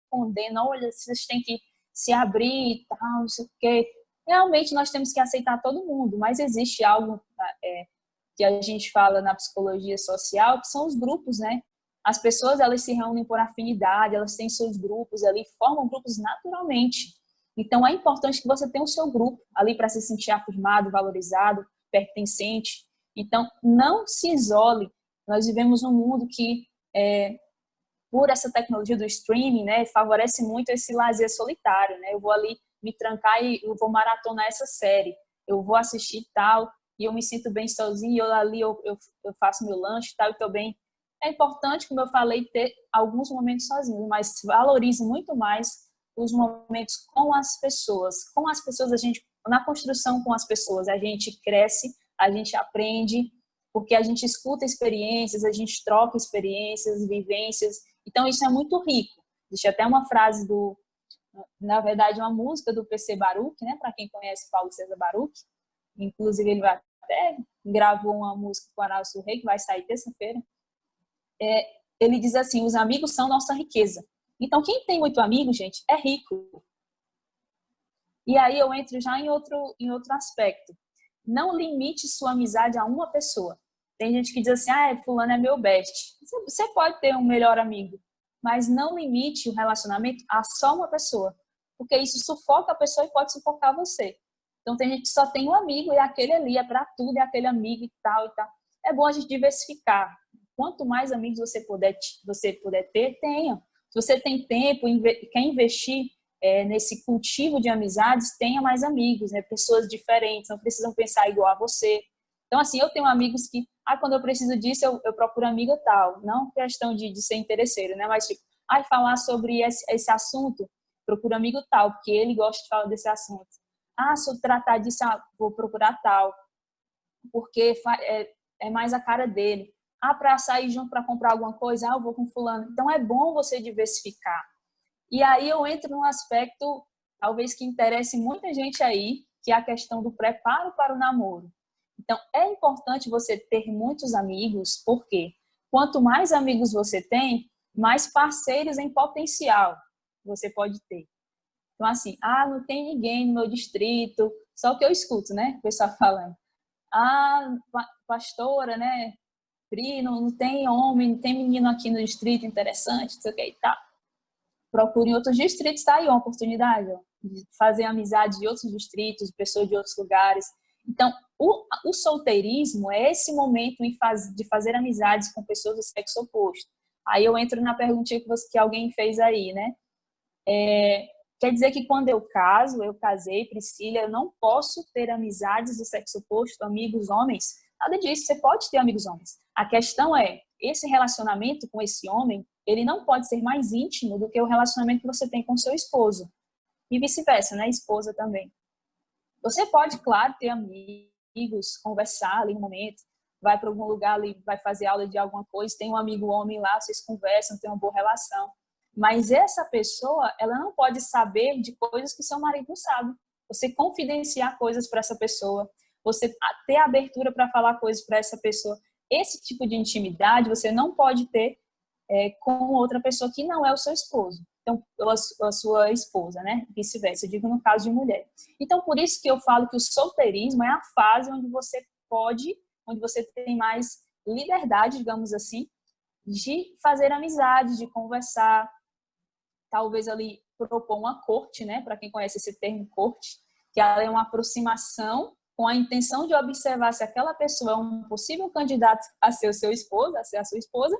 condena, olha, vocês têm que se abrir e tal, não sei o quê. Realmente nós temos que aceitar todo mundo, mas existe algo que a gente fala na psicologia social, que são os grupos, né? As pessoas, elas se reúnem por afinidade, elas têm seus grupos ali, formam grupos naturalmente. Então, é importante que você tenha o seu grupo ali para se sentir afirmado, valorizado, pertencente. Então, não se isole. Nós vivemos num mundo que, por essa tecnologia do streaming, né, favorece muito esse lazer solitário, né? Eu vou ali me trancar e eu vou maratonar essa série. Eu vou assistir tal, e eu me sinto bem sozinho, eu faço meu lanche e tal, e estou bem. É importante, como eu falei, ter alguns momentos sozinho, mas valorize muito mais os momentos com as pessoas. Com as pessoas, na construção com as pessoas, a gente cresce, a gente aprende, porque a gente escuta experiências, a gente troca experiências, vivências. Então, isso é muito rico. Existe até uma frase na verdade, uma música do PC Baruch, né? Para quem conhece Paulo César Baruch. Inclusive, ele até gravou uma música com o Arnaldo Rei, que vai sair terça-feira. Ele diz assim, os amigos são nossa riqueza. Então, quem tem muito amigo, gente, é rico. E aí eu entro já em outro aspecto. Não limite sua amizade a uma pessoa. Tem gente que diz assim, fulano é meu best. Você pode ter um melhor amigo, mas não limite o relacionamento a só uma pessoa, porque isso sufoca a pessoa e pode sufocar você. Então, tem gente que só tem um amigo e aquele ali é para tudo, é aquele amigo e tal e tal. É bom a gente diversificar. Quanto mais amigos você puder ter, tenha. Se você tem tempo, quer investir nesse cultivo de amizades, tenha mais amigos, né? Pessoas diferentes, não precisam pensar igual a você. Então, assim, eu tenho amigos que, quando eu preciso disso, eu procuro amiga tal. Não questão de ser interesseiro, né? Mas, tipo, falar sobre esse assunto, procuro amigo tal, porque ele gosta de falar desse assunto. Se eu tratar disso, vou procurar tal, porque é mais a cara dele. para sair junto para comprar alguma coisa, eu vou com fulano. Então, é bom você diversificar. E aí eu entro num aspecto, talvez que interesse muita gente aí, que é a questão do preparo para o namoro. Então, é importante você ter muitos amigos, porque quanto mais amigos você tem, mais parceiros em potencial você pode ter. Então, assim, não tem ninguém no meu distrito, só o que eu escuto, né? O pessoal falando. Pastora, né? Pri, não tem homem, não tem menino aqui no distrito interessante, não sei o que e tal. Procure em outros distritos, tá aí uma oportunidade, ó, de fazer amizade de outros distritos, de pessoas de outros lugares. Então, o solteirismo é esse momento de fazer amizades com pessoas do sexo oposto. Aí eu entro na perguntinha que alguém fez aí, né? Quer dizer que quando eu casei, Priscila, eu não posso ter amizades do sexo oposto, amigos homens? Nada disso, você pode ter amigos homens. A questão é, esse relacionamento com esse homem, ele não pode ser mais íntimo do que o relacionamento que você tem com seu esposo. E vice-versa, né? Esposa também. Você pode, claro, ter amigos, conversar ali no momento, vai para algum lugar ali, vai fazer aula de alguma coisa, tem um amigo homem lá, vocês conversam, tem uma boa relação. Mas essa pessoa, ela não pode saber de coisas que seu marido não sabe. Você confidenciar coisas para essa pessoa, você ter abertura para falar coisas para essa pessoa. Esse tipo de intimidade você não pode ter com outra pessoa que não é o seu esposo. Então, a sua esposa, né? Vice-versa, eu digo no caso de mulher. Então, por isso que eu falo que o solteirismo é a fase onde você onde você tem mais liberdade, digamos assim, de fazer amizade, de conversar, talvez ali propor uma corte, né? Para quem conhece esse termo corte, que ela é uma aproximação com a intenção de observar se aquela pessoa é um possível candidato a ser o seu esposo, a ser a sua esposa.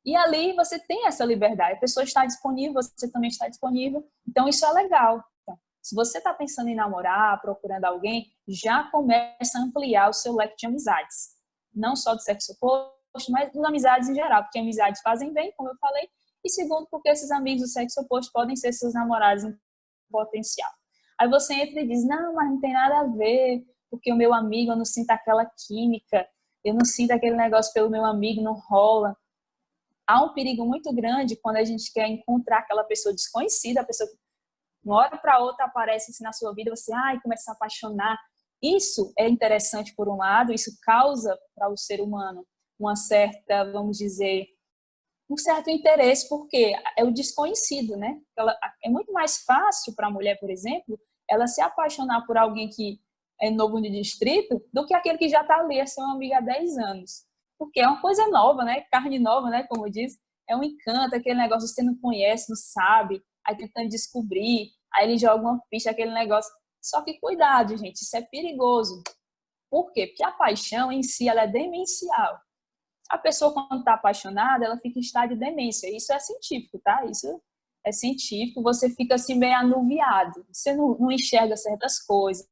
E ali você tem essa liberdade. A pessoa está disponível, você também está disponível. Então, isso é legal. Então, se você está pensando em namorar, procurando alguém, já começa a ampliar o seu leque de amizades. Não só do sexo oposto, mas de amizades em geral. Porque amizades fazem bem, como eu falei. E segundo, porque esses amigos do sexo oposto podem ser seus namorados em potencial. Aí você entra e diz, não, mas não tem nada a ver, porque o meu amigo, eu não sinto aquela química, eu não sinto aquele negócio pelo meu amigo, não rola. Há um perigo muito grande quando a gente quer encontrar aquela pessoa desconhecida, a pessoa que de uma hora para outra aparece assim na sua vida, você começa a se apaixonar. Isso é interessante por um lado, isso causa para o ser humano uma certa, vamos dizer, um certo interesse, porque é o desconhecido, né? É muito mais fácil para a mulher, por exemplo, ela se apaixonar por alguém que é novo no distrito do que aquele que já está ali, é seu amigo há 10 anos. Porque é uma coisa nova, né? Carne nova, né? Como diz. É um encanto, aquele negócio que você não conhece, não sabe, aí tentando descobrir, aí ele joga uma ficha, aquele negócio. Só que cuidado, gente, isso é perigoso. Por quê? Porque a paixão em si, ela é demencial. A pessoa, quando está apaixonada, ela fica em estado de demência. Isso é científico, tá? Isso é científico. Você fica assim meio anuviado. Você não enxerga certas coisas.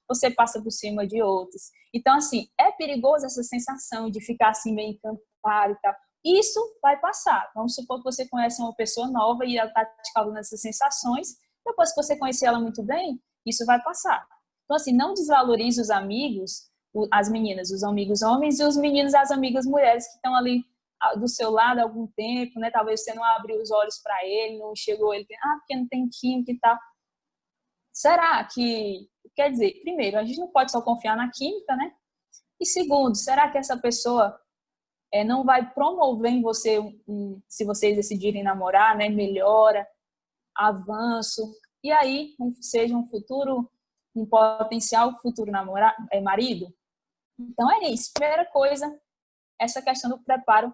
Você passa por cima de outras. Então, assim, é perigoso essa sensação de ficar assim meio encantado e tal. Isso vai passar. Vamos supor que você conhece uma pessoa nova e ela está te causando essas sensações. Depois que você conhecer ela muito bem, isso vai passar. Então, assim, não desvalorize os amigos, as meninas, os amigos homens e os meninos, as amigas mulheres que estão ali do seu lado há algum tempo, né? Talvez você não abriu os olhos para ele, não chegou ele, porque não tem química e tal. Será que, quer dizer, primeiro, a gente não pode só confiar na química, né? E segundo, será que essa pessoa não vai promover em você, se vocês decidirem namorar, né? Melhora, avanço, e aí seja um potencial futuro marido? Então é isso. Primeira coisa, essa questão do preparo,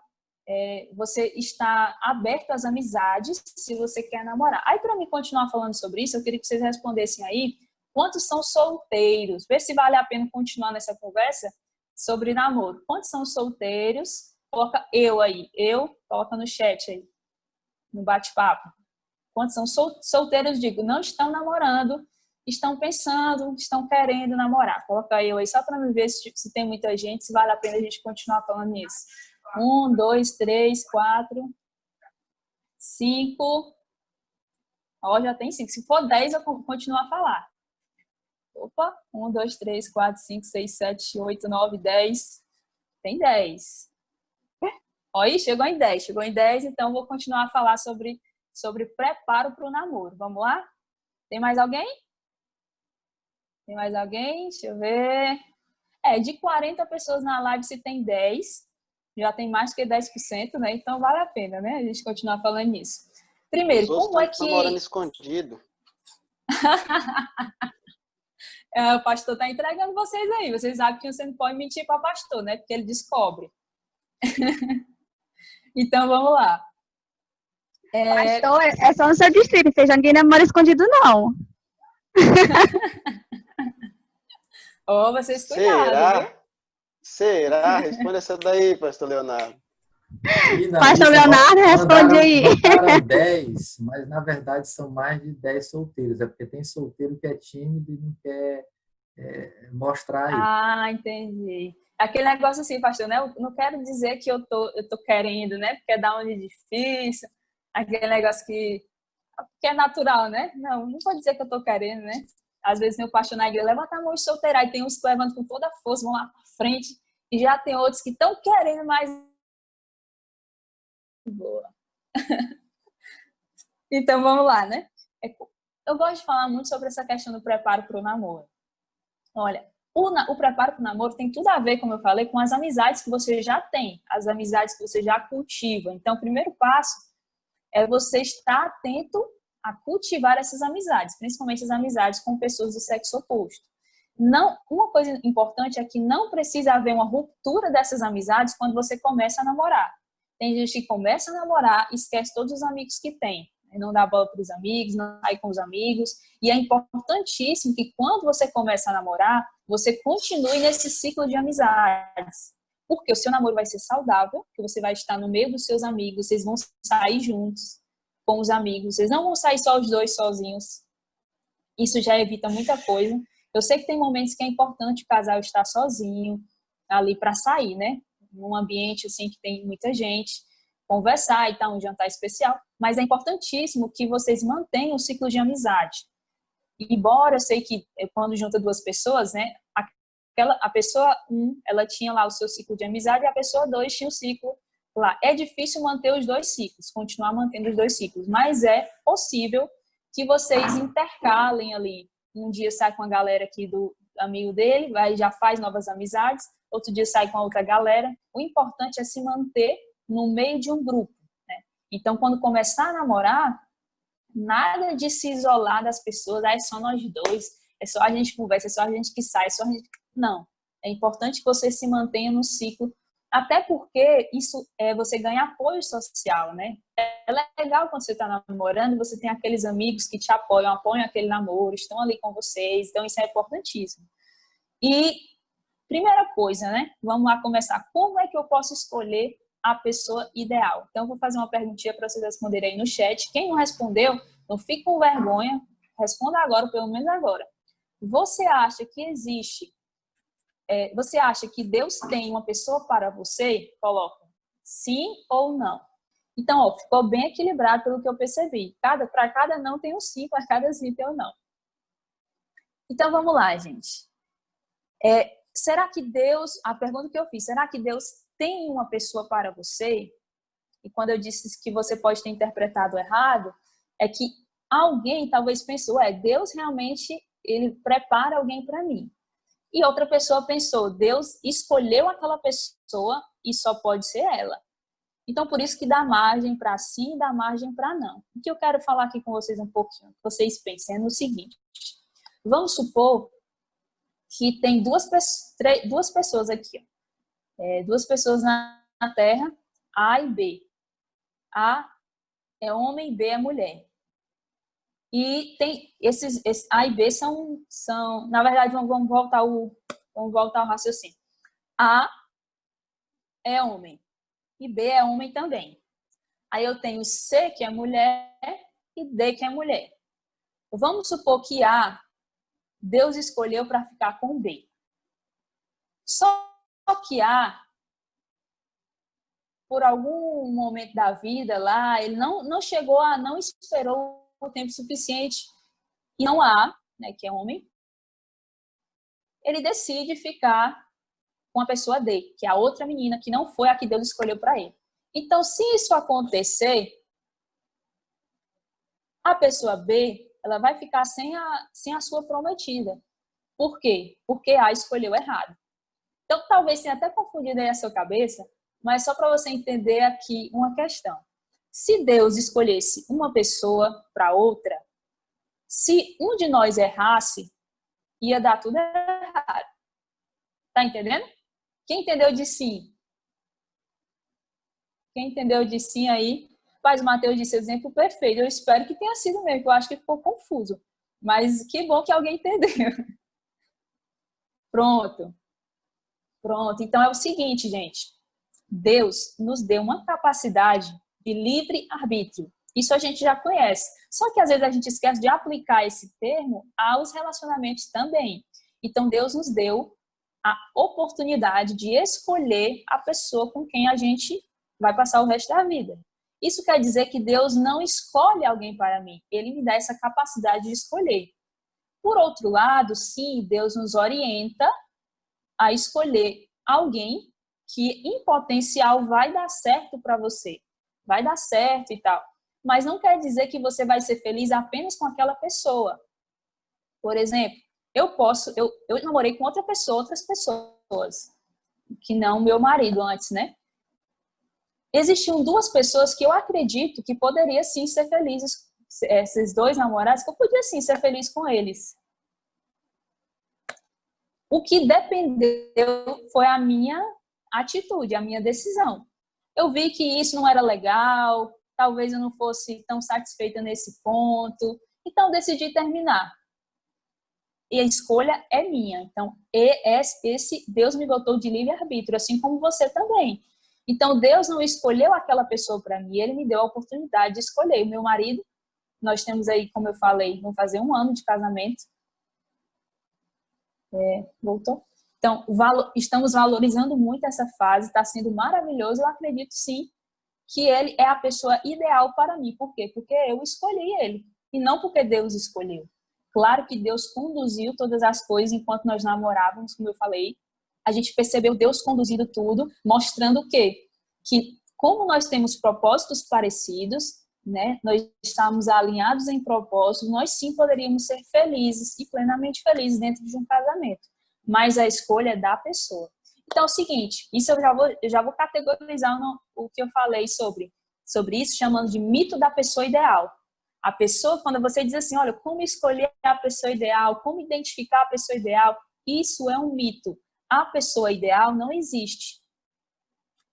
você está aberto às amizades se você quer namorar. Aí, para mim continuar falando sobre isso, eu queria que vocês respondessem aí quantos são solteiros. Vê se vale a pena continuar nessa conversa sobre namoro. Quantos são solteiros? Coloca eu aí. Coloca no chat aí, no bate-papo. Quantos são solteiros, digo, não estão namorando, estão pensando, estão querendo namorar. Coloca eu aí só para me ver se tem muita gente, se vale a pena a gente continuar falando nisso. 1, 2, 3, 4, 5. Ó, já tem 5. Se for 10, eu continuo a falar. Opa, 1, 2, 3, 4, 5, 6, 7, 8, 9, 10. Tem 10. Aí, chegou em 10, então vou continuar a falar sobre preparo para o namoro. Vamos lá? Tem mais alguém? Tem mais alguém? Deixa eu ver. De 40 pessoas na live, se tem 10, já tem mais que 10%, né? Então vale a pena, né? A gente continuar falando nisso. Primeiro, como é que... namorando escondido. O pastor está entregando vocês aí. Vocês sabem que você não pode mentir para o pastor, né? Porque ele descobre. Então, vamos lá. Pastor, é só no seu distrito, seja ninguém namora escondido, não. Vocês cuidado, Será? viu? Será? Responde essa daí, pastor Leonardo. Pastor Leonardo, responde aí. Mandaram 10, mas na verdade são mais de 10 solteiros. É porque tem solteiro que é tímido e não quer mostrar aí. Entendi. Aquele negócio assim, pastor, né? Eu não quero dizer que eu tô querendo, né? Porque é da onde difícil. Aquele negócio que é natural, né? Não pode dizer que eu tô querendo, né? Às vezes meu pastor na igreja levanta a mão de solteira, e tem uns que levantam com toda a força, vão lá pra frente, e já tem outros que estão querendo mais. Boa. Então, vamos lá, né? Eu gosto de falar muito sobre essa questão do preparo para o namoro. Olha, o preparo para o namoro tem tudo a ver, como eu falei, com as amizades que você já tem, as amizades que você já cultiva. Então, o primeiro passo é você estar atento a cultivar essas amizades, principalmente as amizades com pessoas do sexo oposto. Uma coisa importante é que não precisa haver uma ruptura dessas amizades quando você começa a namorar. Tem gente que começa a namorar e esquece todos os amigos que tem. Não dá bola para os amigos, não sai com os amigos. E é importantíssimo que quando você começa a namorar, você continue nesse ciclo de amizades. Porque o seu namoro vai ser saudável, porque você vai estar no meio dos seus amigos, vocês vão sair juntos com os amigos, vocês não vão sair só os dois sozinhos. Isso já evita muita coisa. Eu sei que tem momentos que é importante o casal estar sozinho ali para sair, né? Num ambiente assim que tem muita gente, conversar e tal, um jantar especial, mas é importantíssimo que vocês mantenham o ciclo de amizade. Embora eu sei que quando junta duas pessoas, né, a pessoa 1, ela tinha lá o seu ciclo de amizade e a pessoa 2 tinha o ciclo lá. É difícil manter os dois ciclos, continuar mantendo os dois ciclos, mas é possível que vocês intercalem ali. Um dia sai com a galera aqui do amigo dele, já faz novas amizades, outro dia sai com a outra galera. O importante é se manter no meio de um grupo, né? Então, quando começar a namorar, nada de se isolar das pessoas, é só nós dois, é só a gente conversa, é só a gente que sai, é só a gente... Não. É importante que você se mantenha no ciclo, até porque isso você ganha apoio social, né? É legal quando você está namorando e você tem aqueles amigos que te apoiam aquele namoro, estão ali com vocês, então isso é importantíssimo. E, primeira coisa, né? Vamos lá começar. Como é que eu posso escolher a pessoa ideal? Então, eu vou fazer uma perguntinha para vocês responderem aí no chat. Quem não respondeu, não fique com vergonha, responda agora, pelo menos agora. Você acha que existe... você acha que Deus tem uma pessoa para você? Coloca sim ou não. Então, ficou bem equilibrado pelo que eu percebi. Para cada não tem um sim, para cada sim tem um não. Então, vamos lá, gente. Será que Deus... A pergunta que eu fiz, será que Deus tem uma pessoa para você? E quando eu disse que você pode ter interpretado errado, é que alguém talvez pensou, Deus realmente, ele prepara alguém para mim. E outra pessoa pensou, Deus escolheu aquela pessoa e só pode ser ela. Então, por isso que dá margem para sim e dá margem para não. O que eu quero falar aqui com vocês um pouquinho, que vocês pensem no seguinte. Vamos supor que tem duas pessoas aqui. Duas pessoas na Terra, A e B. A é homem, B é mulher. E tem esses A e B são na verdade, vamos voltar ao raciocínio. A é homem e B é homem também. Aí eu tenho C, que é mulher, e D, que é mulher. Vamos supor que A, Deus escolheu para ficar com B. Só que A, por algum momento da vida lá, ele não esperou o tempo suficiente. E não há, né, que é homem, ele decide ficar com a pessoa D, que é a outra menina, que não foi a que Deus escolheu para ele. Então, se isso acontecer, a pessoa B, ela vai ficar sem a sua prometida. Por quê? Porque A escolheu errado. Então, talvez tenha até confundido aí a sua cabeça, mas só para você entender aqui uma questão. Se Deus escolhesse uma pessoa para outra, se um de nós errasse, ia dar tudo errado. Tá entendendo? Quem entendeu de sim? Quem entendeu de sim aí? Mas o Mateus disse exemplo perfeito. Eu espero que tenha sido mesmo, que eu acho que ficou confuso. Mas que bom que alguém entendeu. Pronto. Pronto. Então é o seguinte, gente. Deus nos deu uma capacidade de livre arbítrio. Isso a gente já conhece. Só que às vezes a gente esquece de aplicar esse termo aos relacionamentos também. Então Deus nos deu a oportunidade de escolher a pessoa com quem a gente vai passar o resto da vida. Isso quer dizer que Deus não escolhe alguém para mim. Ele me dá essa capacidade de escolher. Por outro lado, sim, Deus nos orienta a escolher alguém que, em potencial, vai dar certo para você. Vai dar certo e tal. Mas não quer dizer que você vai ser feliz apenas com aquela pessoa. Por exemplo, eu namorei com outras pessoas, que não meu marido antes, né? Existiam duas pessoas que eu acredito que poderia sim ser felizes, esses dois namorados, que eu podia sim ser feliz com eles. O que dependeu foi a minha atitude, a minha decisão. Eu vi que isso não era legal, talvez eu não fosse tão satisfeita nesse ponto, então eu decidi terminar. E a escolha é minha. Então, esse Deus me dotou de livre-arbítrio, assim como você também. Então, Deus não escolheu aquela pessoa para mim, Ele me deu a oportunidade de escolher. O meu marido, nós temos aí, como eu falei, vamos fazer 1 ano de casamento. Voltou? Então, estamos valorizando muito essa fase, está sendo maravilhoso. Eu acredito, sim, que ele é a pessoa ideal para mim. Por quê? Porque eu escolhi ele, e não porque Deus escolheu. Claro que Deus conduziu todas as coisas enquanto nós namorávamos, como eu falei. A gente percebeu Deus conduzindo tudo, mostrando o quê? Que como nós temos propósitos parecidos, né? Nós estamos alinhados em propósitos, nós sim poderíamos ser felizes e plenamente felizes dentro de um casamento. Mas a escolha é da pessoa. Então é o seguinte, isso eu já vou categorizar o que eu falei sobre isso, chamando de mito da pessoa ideal. A pessoa, quando você diz assim, olha, como escolher a pessoa ideal, como identificar a pessoa ideal, isso é um mito. A pessoa ideal não existe.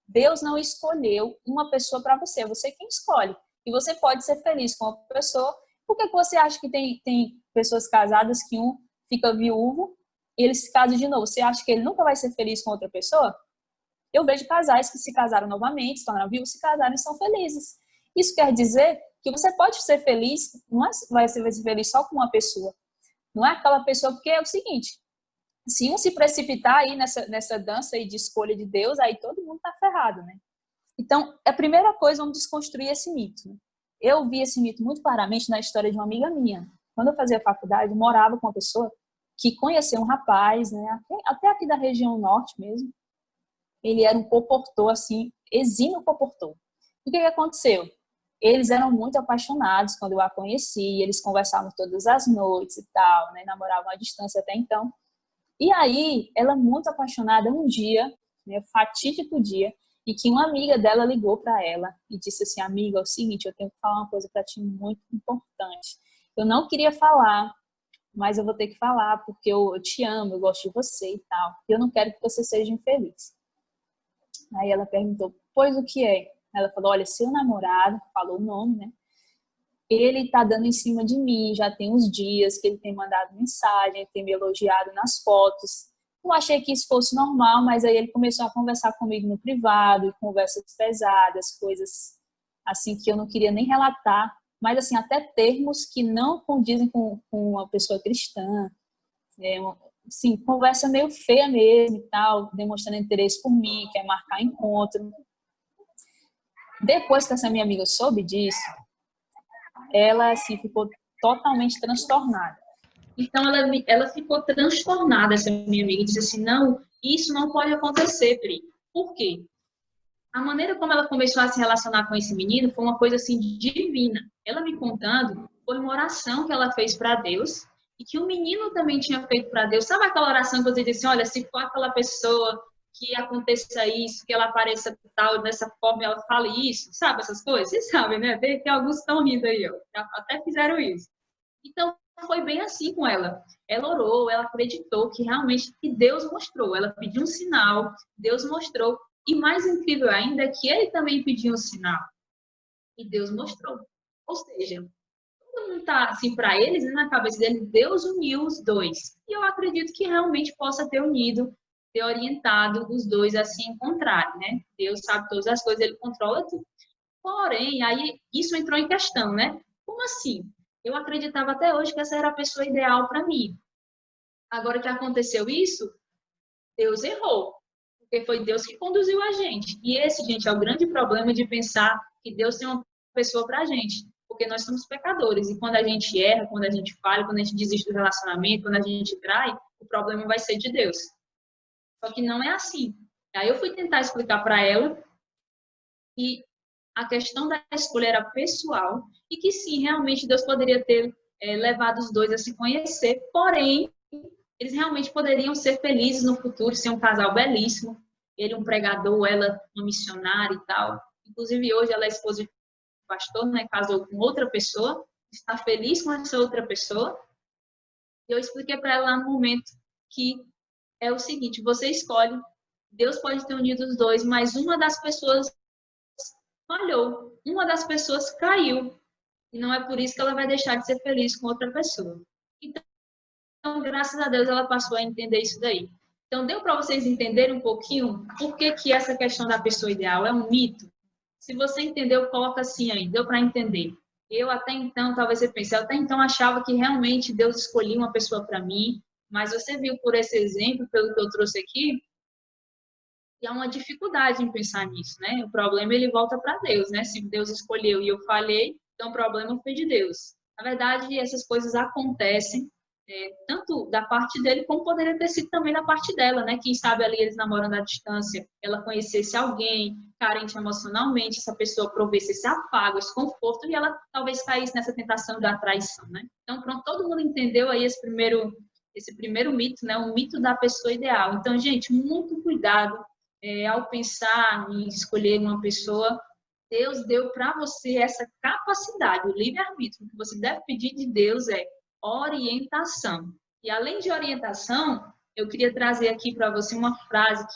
Deus não escolheu uma pessoa para você, é você quem escolhe. E você pode ser feliz com a pessoa. Por que você acha que tem pessoas casadas que um fica viúvo e ele se casa de novo? Você acha que ele nunca vai ser feliz com outra pessoa? Eu vejo casais que se casaram novamente, se tornaram viúvos, se casaram e são felizes. Isso quer dizer que você pode ser feliz, não é, vai ser feliz só com uma pessoa. Não é aquela pessoa, porque é o seguinte, se um se precipitar aí nessa dança aí de escolha de Deus, aí todo mundo tá ferrado, né? Então, a primeira coisa, vamos desconstruir esse mito. Né? Eu vi esse mito muito claramente na história de uma amiga minha. Quando eu fazia faculdade, eu morava com uma pessoa que conheceu um rapaz, né? Até aqui da região norte mesmo. Ele era um comportor, assim, exímio comportor. E o que aconteceu? Eles eram muito apaixonados quando eu a conheci, eles conversavam todas as noites e tal, né? Namoravam à distância até então. E aí, ela muito apaixonada, um dia, né, fatídico dia, e que uma amiga dela ligou para ela e disse assim, amiga, é o seguinte, eu tenho que falar uma coisa para ti muito importante. Eu não queria falar, mas eu vou ter que falar, porque eu te amo, eu gosto de você e tal. E eu não quero que você seja infeliz. Aí ela perguntou, pois o que é? Ela falou, olha, seu namorado, falou o nome, né? Ele tá dando em cima de mim, já tem uns dias que ele tem mandado mensagem, ele tem me elogiado nas fotos. Eu achei que isso fosse normal, mas aí ele começou a conversar comigo no privado, conversas pesadas, coisas assim que eu não queria nem relatar, mas assim, até termos que não condizem com uma pessoa cristã. Assim, conversa meio feia mesmo e tal, demonstrando interesse por mim, quer marcar encontro. Depois que essa minha amiga soube disso, ela assim, ficou totalmente transtornada. Então, ela ficou transtornada, essa minha amiga, e disse assim, não, isso não pode acontecer, Pri. Por quê? a maneira como ela começou a se relacionar com esse menino foi uma coisa assim divina. Ela me contando, foi uma oração que ela fez para Deus e que o menino também tinha feito para Deus. Sabe aquela oração que você disse assim, olha, se for aquela pessoa que aconteça isso, que ela apareça tal, dessa forma, ela fale isso, sabe essas coisas? Vocês sabem, né? Tem alguns que estão rindo aí, ó. Até fizeram isso. Então, foi bem assim com ela. Ela orou, ela acreditou que realmente que Deus mostrou. Ela pediu um sinal, Deus mostrou. E mais incrível ainda é que ele também pediu um sinal. E Deus mostrou. Ou seja, todo mundo está assim para eles, né, na cabeça deles, Deus uniu os dois. E eu acredito que realmente possa ter unido, ter orientado os dois a se encontrarem, né? Deus sabe todas as coisas, ele controla tudo. Porém, aí isso entrou em questão, né? Como assim? Eu acreditava até hoje que essa era a pessoa ideal para mim. Agora que aconteceu isso, Deus errou. Porque foi Deus que conduziu a gente. E esse, gente, é o grande problema de pensar que Deus tem uma pessoa para a gente. Porque nós somos pecadores. E quando a gente erra, quando a gente falha, quando a gente desiste do relacionamento, quando a gente trai, o problema vai ser de Deus. Só que não é assim. Aí eu fui tentar explicar para ela que a questão da escolha era pessoal e que sim, realmente Deus poderia ter levado os dois a se conhecer, porém, eles realmente poderiam ser felizes no futuro, ser um casal belíssimo, ele um pregador, ela uma missionária e tal. Inclusive, hoje ela é esposa de pastor, né, casou com outra pessoa, está feliz com essa outra pessoa. E eu expliquei para ela lá no momento que é o seguinte, você escolhe, Deus pode ter unido os dois, mas uma das pessoas falhou, uma das pessoas caiu, e não é por isso que ela vai deixar de ser feliz com outra pessoa. Então, graças a Deus, ela passou a entender isso daí. Então, deu para vocês entenderem um pouquinho por que essa questão da pessoa ideal é um mito? Se você entendeu, coloca assim aí, deu para entender. Eu até então, talvez você pense, eu até então achava que realmente Deus escolhia uma pessoa para mim, mas você viu por esse exemplo, pelo que eu trouxe aqui, e há uma dificuldade em pensar nisso, né? O problema, ele volta para Deus, né? Se Deus escolheu e eu falhei, então o problema foi de Deus. Na verdade, essas coisas acontecem, tanto da parte dele, como poderia ter sido também da parte dela, né? Quem sabe ali eles namorando à distância, ela conhecesse alguém carente emocionalmente, essa pessoa provesse esse afago, esse conforto, e ela talvez caísse nessa tentação da traição, né? Então, pronto, todo mundo entendeu aí esse primeiro mito, né? O mito da pessoa ideal. Então, gente, muito cuidado ao pensar em escolher uma pessoa. Deus deu para você essa capacidade, o livre-arbítrio. O que você deve pedir de Deus é orientação. E além de orientação, eu queria trazer aqui para você uma frase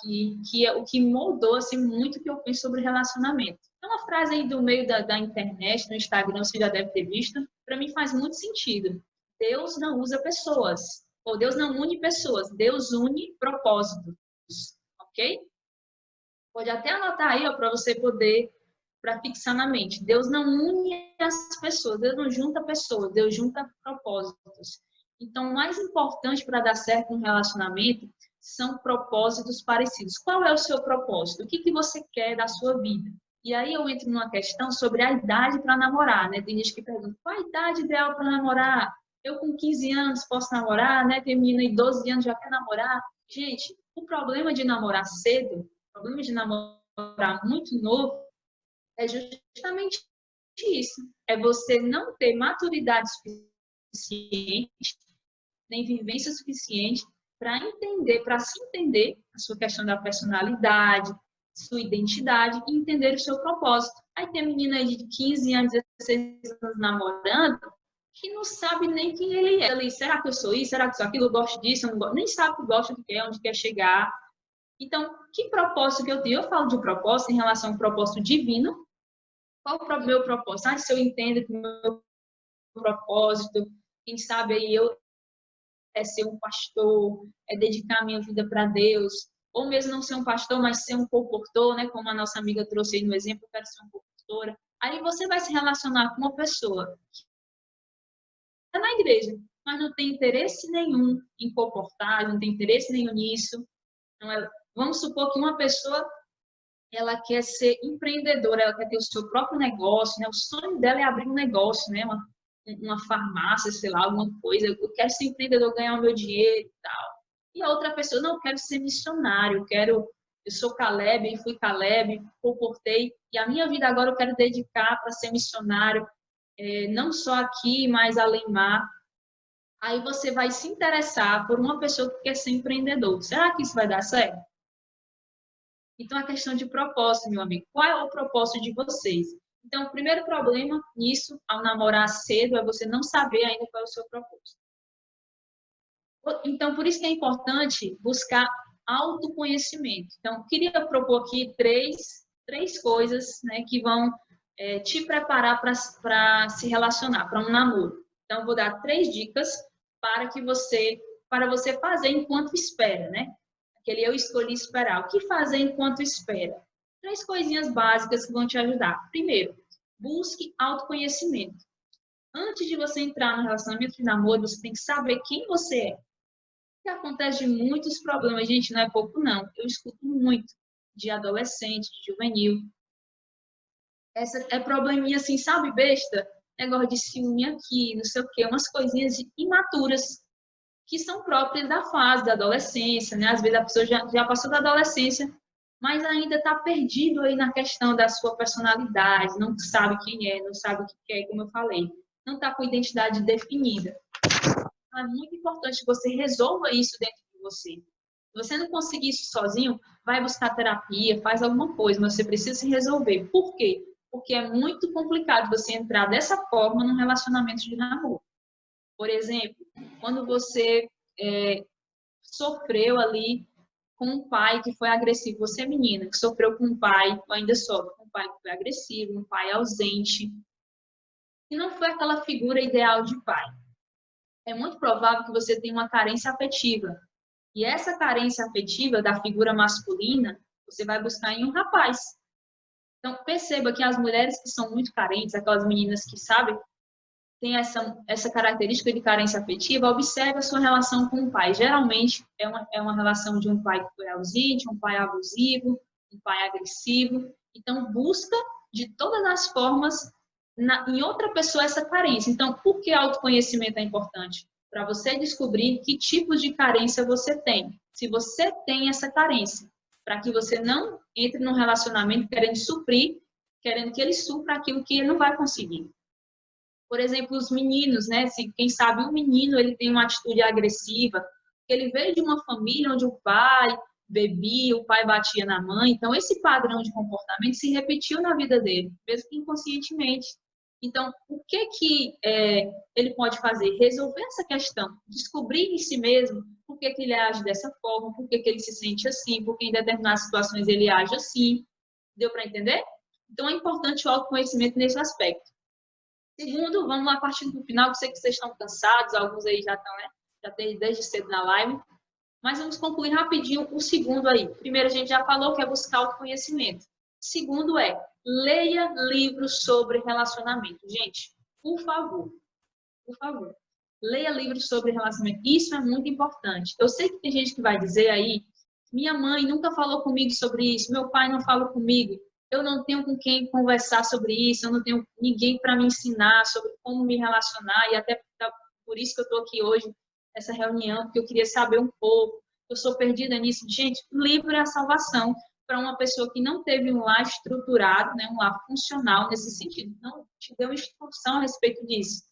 que é o que moldou assim, muito o que eu penso sobre relacionamento. É uma frase aí do meio da internet, no Instagram, você já deve ter visto. Para mim faz muito sentido. Deus não usa pessoas, ou Deus não une pessoas, Deus une propósitos, ok? Pode até anotar aí, para você poder, para fixar na mente. Deus não une as pessoas, Deus não junta pessoas, Deus junta propósitos. Então, o mais importante para dar certo no relacionamento são propósitos parecidos. Qual é o seu propósito? O que você quer da sua vida? E aí eu entro numa questão sobre a idade para namorar, né? Tem gente que pergunta, qual a idade ideal para namorar? Eu com 15 anos posso namorar, né? Tem menina de 12 anos já quer namorar. Gente, o problema de namorar cedo, o problema de namorar muito novo, é justamente isso. É você não ter maturidade suficiente, nem vivência suficiente para entender, para se entender a sua questão da personalidade, sua identidade e entender o seu propósito. Aí tem menina aí de 15 anos, 16 anos namorando, que não sabe nem quem ele é. Ali, será que eu sou isso? Será que eu sou aquilo? Eu gosto disso? Eu não gosto. Nem sabe o que gosta, do que é, onde quer chegar. Então, que propósito que eu tenho? Eu falo de propósito em relação ao propósito divino. Qual é o meu propósito? Se eu entendo que o meu propósito, quem sabe aí eu ser um pastor, dedicar a minha vida para Deus, ou mesmo não ser um pastor, mas ser um comportor, né? Como a nossa amiga trouxe aí no exemplo, eu quero ser uma comportora. Aí você vai se relacionar com uma pessoa que é na igreja, mas não tem interesse nenhum em comportar, não tem interesse nenhum nisso. Não é? Vamos supor que uma pessoa ela quer ser empreendedora, ela quer ter o seu próprio negócio, né? O sonho dela é abrir um negócio, né? Uma farmácia, sei lá, alguma coisa. Eu quero ser empreendedor, ganhar o meu dinheiro e tal. E a outra pessoa, não, eu quero ser missionário, Eu sou Caleb, e fui Caleb, comportei, e a minha vida agora eu quero dedicar para ser missionário, não só aqui, mas além mar. Aí você vai se interessar por uma pessoa que quer ser empreendedor. Será que isso vai dar certo? Então, a questão de propósito, meu amigo. Qual é o propósito de vocês? Então, o primeiro problema nisso, ao namorar cedo, é você não saber ainda qual é o seu propósito. Então, por isso que é importante buscar autoconhecimento. Então, eu queria propor aqui três coisas, né, que vão te preparar para se relacionar, para um namoro. Então, eu vou dar 3 dicas para você fazer enquanto espera, né? Aquele eu escolhi esperar. O que fazer enquanto espera? 3 coisinhas básicas que vão te ajudar. Primeiro, busque autoconhecimento. Antes de você entrar no relacionamento de namoro, você tem que saber quem você é. O que acontece de muitos problemas, gente, não é pouco não. Eu escuto muito de adolescente, de juvenil. Essa é probleminha assim, sabe, besta? Negócio de ciúme aqui, não sei o quê, umas coisinhas imaturas que são próprias da fase da adolescência, né? Às vezes a pessoa já passou da adolescência, mas ainda está perdido aí na questão da sua personalidade, não sabe quem é, não sabe o que quer, como eu falei, não está com identidade definida. Então, é muito importante que você resolva isso dentro de você. Se você não conseguir isso sozinho, vai buscar terapia, faz alguma coisa, mas você precisa se resolver. Por quê? Porque é muito complicado você entrar dessa forma num relacionamento de namoro. Por exemplo, quando você sofreu ali com um pai que foi agressivo, você menina, que sofreu com um pai, ou ainda sofre com um pai que foi agressivo, um pai ausente, e não foi aquela figura ideal de pai. É muito provável que você tenha uma carência afetiva. E essa carência afetiva da figura masculina, você vai buscar em um rapaz. Então, perceba que as mulheres que são muito carentes, aquelas meninas que, sabe, têm essa característica de carência afetiva, observe a sua relação com o pai. Geralmente, é uma relação de um pai que foi ausente, um pai abusivo, um pai agressivo. Então, busca de todas as formas em outra pessoa essa carência. Então, por que autoconhecimento é importante? Para você descobrir que tipos de carência você tem. Se você tem essa carência, para que você não entre num relacionamento querendo suprir, querendo que ele supra aquilo que ele não vai conseguir. Por exemplo, os meninos, né? Quem sabe um menino ele tem uma atitude agressiva, ele veio de uma família onde o pai bebia, o pai batia na mãe, então esse padrão de comportamento se repetiu na vida dele, mesmo que inconscientemente. Então, o que ele pode fazer? Resolver essa questão, descobrir em si mesmo por que ele age dessa forma, por que ele se sente assim, por que em determinadas situações ele age assim. Deu para entender? Então, é importante o autoconhecimento nesse aspecto. Segundo, vamos lá partir do final, eu sei que vocês estão cansados, alguns aí já estão, né? Já tem desde cedo na live. Mas vamos concluir rapidinho o segundo aí. Primeiro, a gente já falou que é buscar autoconhecimento. Segundo leia livros sobre relacionamento. Gente, por favor, leia livros sobre relacionamento. Isso é muito importante. Eu sei que tem gente que vai dizer aí, minha mãe nunca falou comigo sobre isso, meu pai não falou comigo, eu não tenho com quem conversar sobre isso, eu não tenho ninguém para me ensinar sobre como me relacionar, e até por isso que eu estou aqui hoje, nessa reunião, porque eu queria saber um pouco, eu sou perdida nisso. Gente, livro é a salvação para uma pessoa que não teve um lar estruturado, né, um lar funcional nesse sentido, não te deu instrução a respeito disso.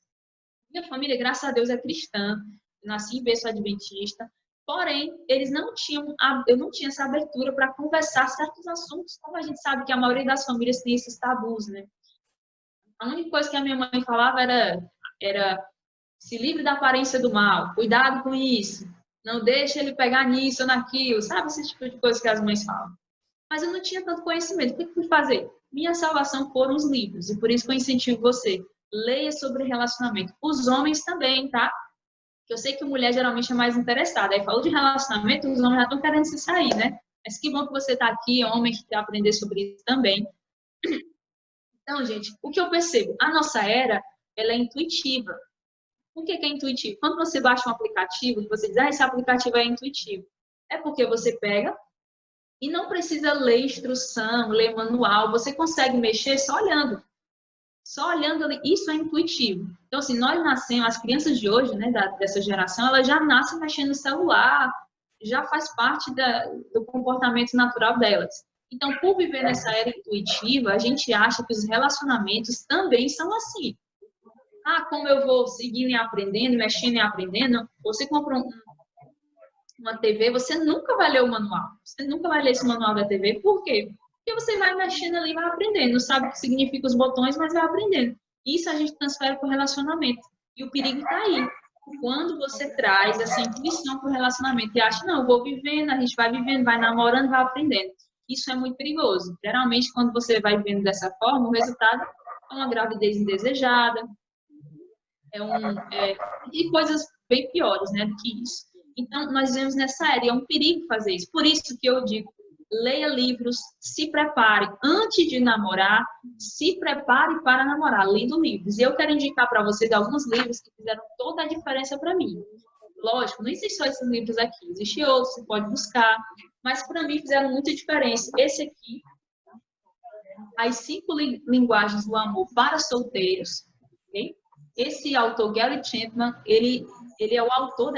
Minha família, graças a Deus, é cristã, eu nasci em berço adventista, porém, eu não tinha essa abertura para conversar certos assuntos, como a gente sabe que a maioria das famílias tem esses tabus, né? A única coisa que a minha mãe falava era se livre da aparência do mal, cuidado com isso, não deixe ele pegar nisso ou naquilo, sabe? Esse tipo de coisa que as mães falam. Mas eu não tinha tanto conhecimento. O que eu fui fazer? Minha salvação foram os livros, e por isso que eu incentivo você. Leia sobre relacionamento. Os homens também, tá? Eu sei que a mulher geralmente é mais interessada. Aí falou de relacionamento, os homens já estão querendo se sair, né? Mas que bom que você está aqui, homem, que quer aprender sobre isso também. Então, gente, o que eu percebo? A nossa era, ela é intuitiva. Por que é intuitivo? Quando você baixa um aplicativo, você diz, esse aplicativo é intuitivo. É porque você pega e não precisa ler instrução, ler manual. Você consegue mexer só olhando. Só olhando, isso é intuitivo. Então, assim, nós nascemos, as crianças de hoje, né, dessa geração, elas já nascem mexendo no celular, já faz parte do comportamento natural delas. Então, por viver nessa era intuitiva, a gente acha que os relacionamentos também são assim. Como eu vou seguindo e aprendendo, mexendo e aprendendo, você compra uma TV, você nunca vai ler o manual. Você nunca vai ler esse manual da TV. Por quê? Porque você vai mexendo ali e vai aprendendo. Não sabe o que significa os botões, mas vai aprendendo. Isso a gente transfere para o relacionamento. E o perigo está aí. Quando você traz essa intuição para o relacionamento e acha, não, eu vou vivendo, a gente vai vivendo, vai namorando, vai aprendendo. Isso é muito perigoso. Geralmente, quando você vai vivendo dessa forma, o resultado é uma gravidez indesejada, e coisas bem piores, né, do que isso. Então, nós vivemos nessa era, e é um perigo fazer isso. Por isso que eu digo, leia livros, se prepare. Antes de namorar, se prepare para namorar, lendo livros. E eu quero indicar para vocês alguns livros que fizeram toda a diferença para mim. Lógico, não existem só esses livros aqui, existem outros, você pode buscar, mas para mim fizeram muita diferença. Esse aqui, As 5 Linguagens do Amor para Solteiros. Okay? Esse autor, Gary Chapman, ele é o autor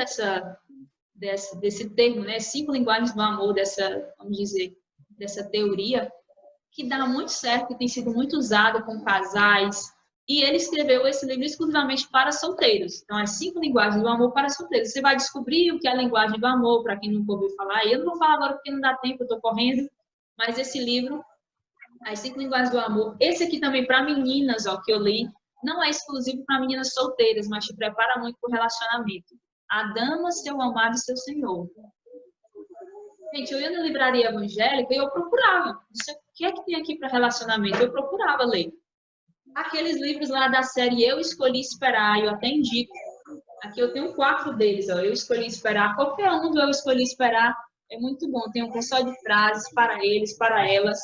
desse termo, né? 5 linguagens do amor, vamos dizer, dessa teoria, que dá muito certo, que tem sido muito usada com casais. E ele escreveu esse livro exclusivamente para solteiros. Então, As 5 Linguagens do Amor para Solteiros. Você vai descobrir o que é a linguagem do amor, para quem nunca ouviu falar. Eu não vou falar agora porque não dá tempo, eu estou correndo. Mas esse livro, As 5 Linguagens do Amor, esse aqui também para meninas, ó, que eu li, não é exclusivo para meninas solteiras, mas te prepara muito para o relacionamento. A Dama, Seu Amado e Seu Senhor. Gente, eu ia na livraria evangélica e eu procurava. O que é que tem aqui para relacionamento? Eu procurava ler. Aqueles livros lá da série Eu Escolhi Esperar, eu até indico. Aqui eu tenho 4 deles, ó. Eu Escolhi Esperar. Qualquer um do Eu Escolhi Esperar é muito bom. Tem um só de frases para eles, para elas.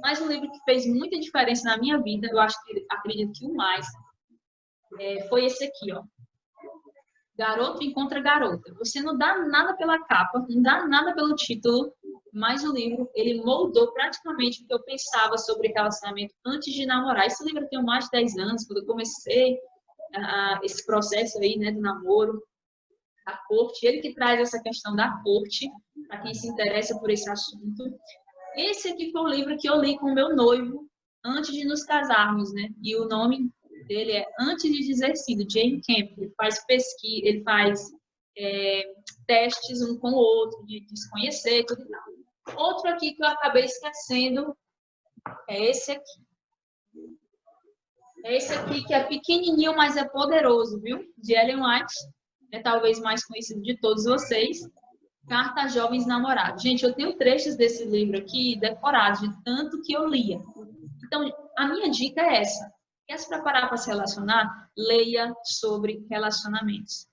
Mas um livro que fez muita diferença na minha vida, eu acredito que o mais, foi esse aqui, ó. Garoto Encontra Garota. Você não dá nada pela capa, não dá nada pelo título, mas o livro, ele moldou praticamente o que eu pensava sobre relacionamento antes de namorar. Esse livro eu tenho mais de 10 anos, quando eu comecei esse processo aí, né, do namoro, da corte. Ele que traz essa questão da corte, para quem se interessa por esse assunto. Esse aqui foi o livro que eu li com o meu noivo antes de nos casarmos, né? E o nome dele é Antes de Dizer Sim, do Jane Campion. Ele faz pesquisa, ele faz testes um com o outro, de se conhecer, tudo e tal. Outro aqui que eu acabei esquecendo é esse aqui. É esse aqui que é pequenininho, mas é poderoso, viu? De Ellen White, é talvez mais conhecido de todos vocês. Carta a Jovens Namorados. Gente, eu tenho trechos desse livro aqui decorados, de tanto que eu lia. Então, a minha dica é essa. Quer se preparar para se relacionar? Leia sobre relacionamentos.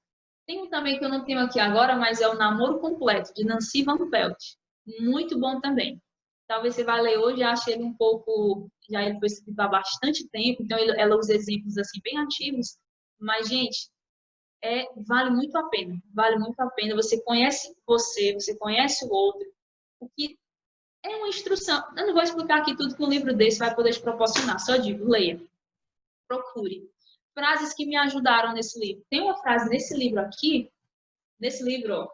Tem um também que eu não tenho aqui agora, mas é o Namoro Completo, de Nancy Van Pelt. Muito bom também. Talvez você vá ler hoje e ache ele um pouco... Já ele foi escrito há bastante tempo, então ela usa exemplos assim bem ativos. Mas, gente, vale muito a pena. Vale muito a pena. Você conhece você conhece o outro. O que é uma instrução. Eu não vou explicar aqui tudo que um livro desse vai poder te proporcionar. Só digo, leia. Procure. Frases que me ajudaram nesse livro. Tem uma frase nesse livro aqui, ó,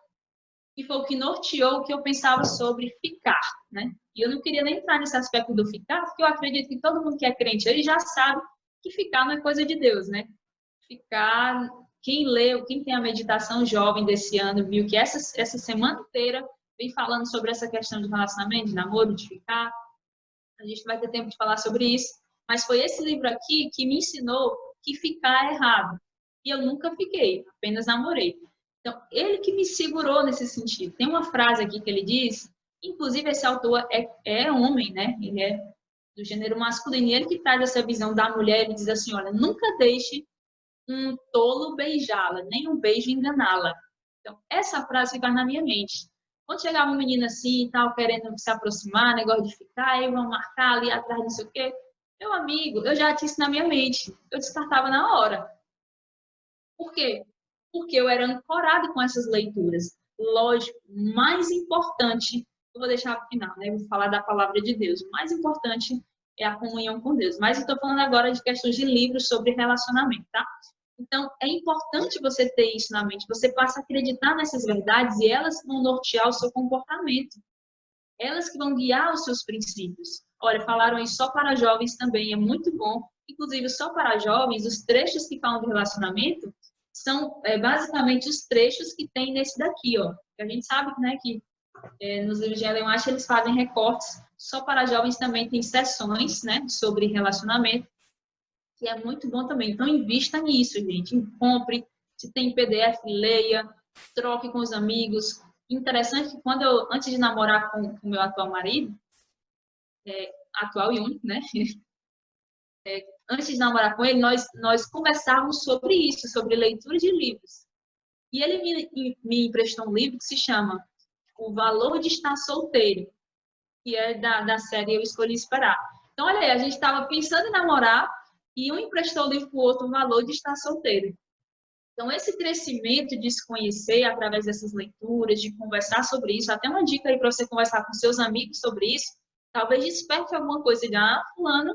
que foi o que norteou o que eu pensava sobre ficar, né? E eu não queria nem entrar nesse aspecto do ficar, porque eu acredito que todo mundo que é crente aí já sabe que ficar não é coisa de Deus, né? Ficar, quem leu, quem tem a meditação jovem desse ano, viu que essa semana inteira vem falando sobre essa questão de relacionamento, de namoro, de ficar. A gente vai ter tempo de falar sobre isso. Mas foi esse livro aqui que me ensinou que ficar é errado. E eu nunca fiquei, apenas namorei. Então, ele que me segurou nesse sentido. Tem uma frase aqui que ele diz, inclusive esse autor é homem, né? Ele é do gênero masculino. E ele que traz essa visão da mulher, ele diz assim, olha, nunca deixe um tolo beijá-la, nem um beijo enganá-la. Então, essa frase fica na minha mente. Quando chegava um menino assim e tal, querendo se aproximar, negócio de ficar, aí vão marcar ali atrás, não sei o quê. Meu amigo, eu já tinha isso na minha mente. Eu descartava na hora. Por quê? Porque eu era ancorada com essas leituras. Lógico, o mais importante, eu vou deixar para o final, né? Eu vou falar da palavra de Deus. O mais importante é a comunhão com Deus. Mas eu estou falando agora de questões de livros sobre relacionamento, tá? Então, é importante você ter isso na mente. Você passa a acreditar nessas verdades e elas vão nortear o seu comportamento. Elas que vão guiar os seus princípios. Olha, falaram aí só para jovens também, é muito bom. Inclusive, só para jovens, os trechos que falam de relacionamento são basicamente os trechos que tem nesse daqui, ó. Que a gente sabe, né, que nos livros de Ellen White eles fazem recortes. Só para jovens também tem sessões, né, sobre relacionamento, que é muito bom também. Então, invista nisso, gente. Compre, se tem PDF, leia, troque com os amigos. Interessante que antes de namorar com o meu atual marido, atual e único, né? Antes de namorar com ele, nós conversávamos sobre isso, sobre leitura de livros. E ele me emprestou um livro que se chama O Valor de Estar Solteiro, que é da série Eu Escolhi Esperar. Então, olha aí, a gente estava pensando em namorar e um emprestou o livro para o outro, O Valor de Estar Solteiro. Então, esse crescimento de se conhecer através dessas leituras, de conversar sobre isso, até uma dica aí para você conversar com seus amigos sobre isso, talvez desperte alguma coisa de, fulano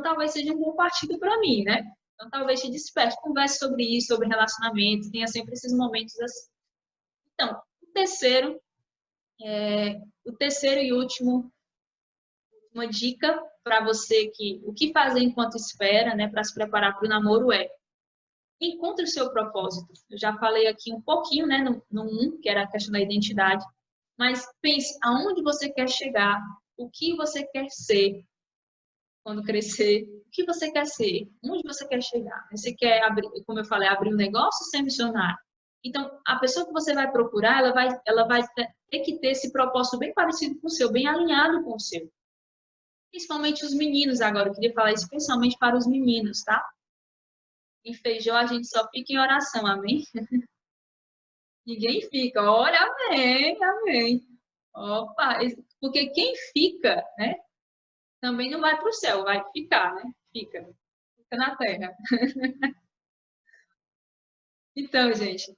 talvez seja um bom partido para mim, né? Então, talvez te desperte, converse sobre isso, sobre relacionamento, tenha sempre esses momentos assim. Então, o terceiro e último, uma dica para você o que fazer enquanto espera, né, para se preparar para o namoro encontre o seu propósito. Eu já falei aqui um pouquinho, né, no que era a questão da identidade, mas pense aonde você quer chegar, o que você quer ser quando crescer, o que você quer ser, onde você quer chegar. Você quer abrir, como eu falei, abrir um negócio, ser missionário. Então, a pessoa que você vai procurar, ela vai ter que ter esse propósito bem parecido com o seu, bem alinhado com o seu. Principalmente os meninos agora, eu queria falar especialmente para os meninos, tá? Em Feijó, a gente só fica em oração, amém? Ninguém fica, olha, amém, amém. Opa, porque quem fica, né, também não vai para o céu, vai ficar, né? Fica na terra. Então, gente,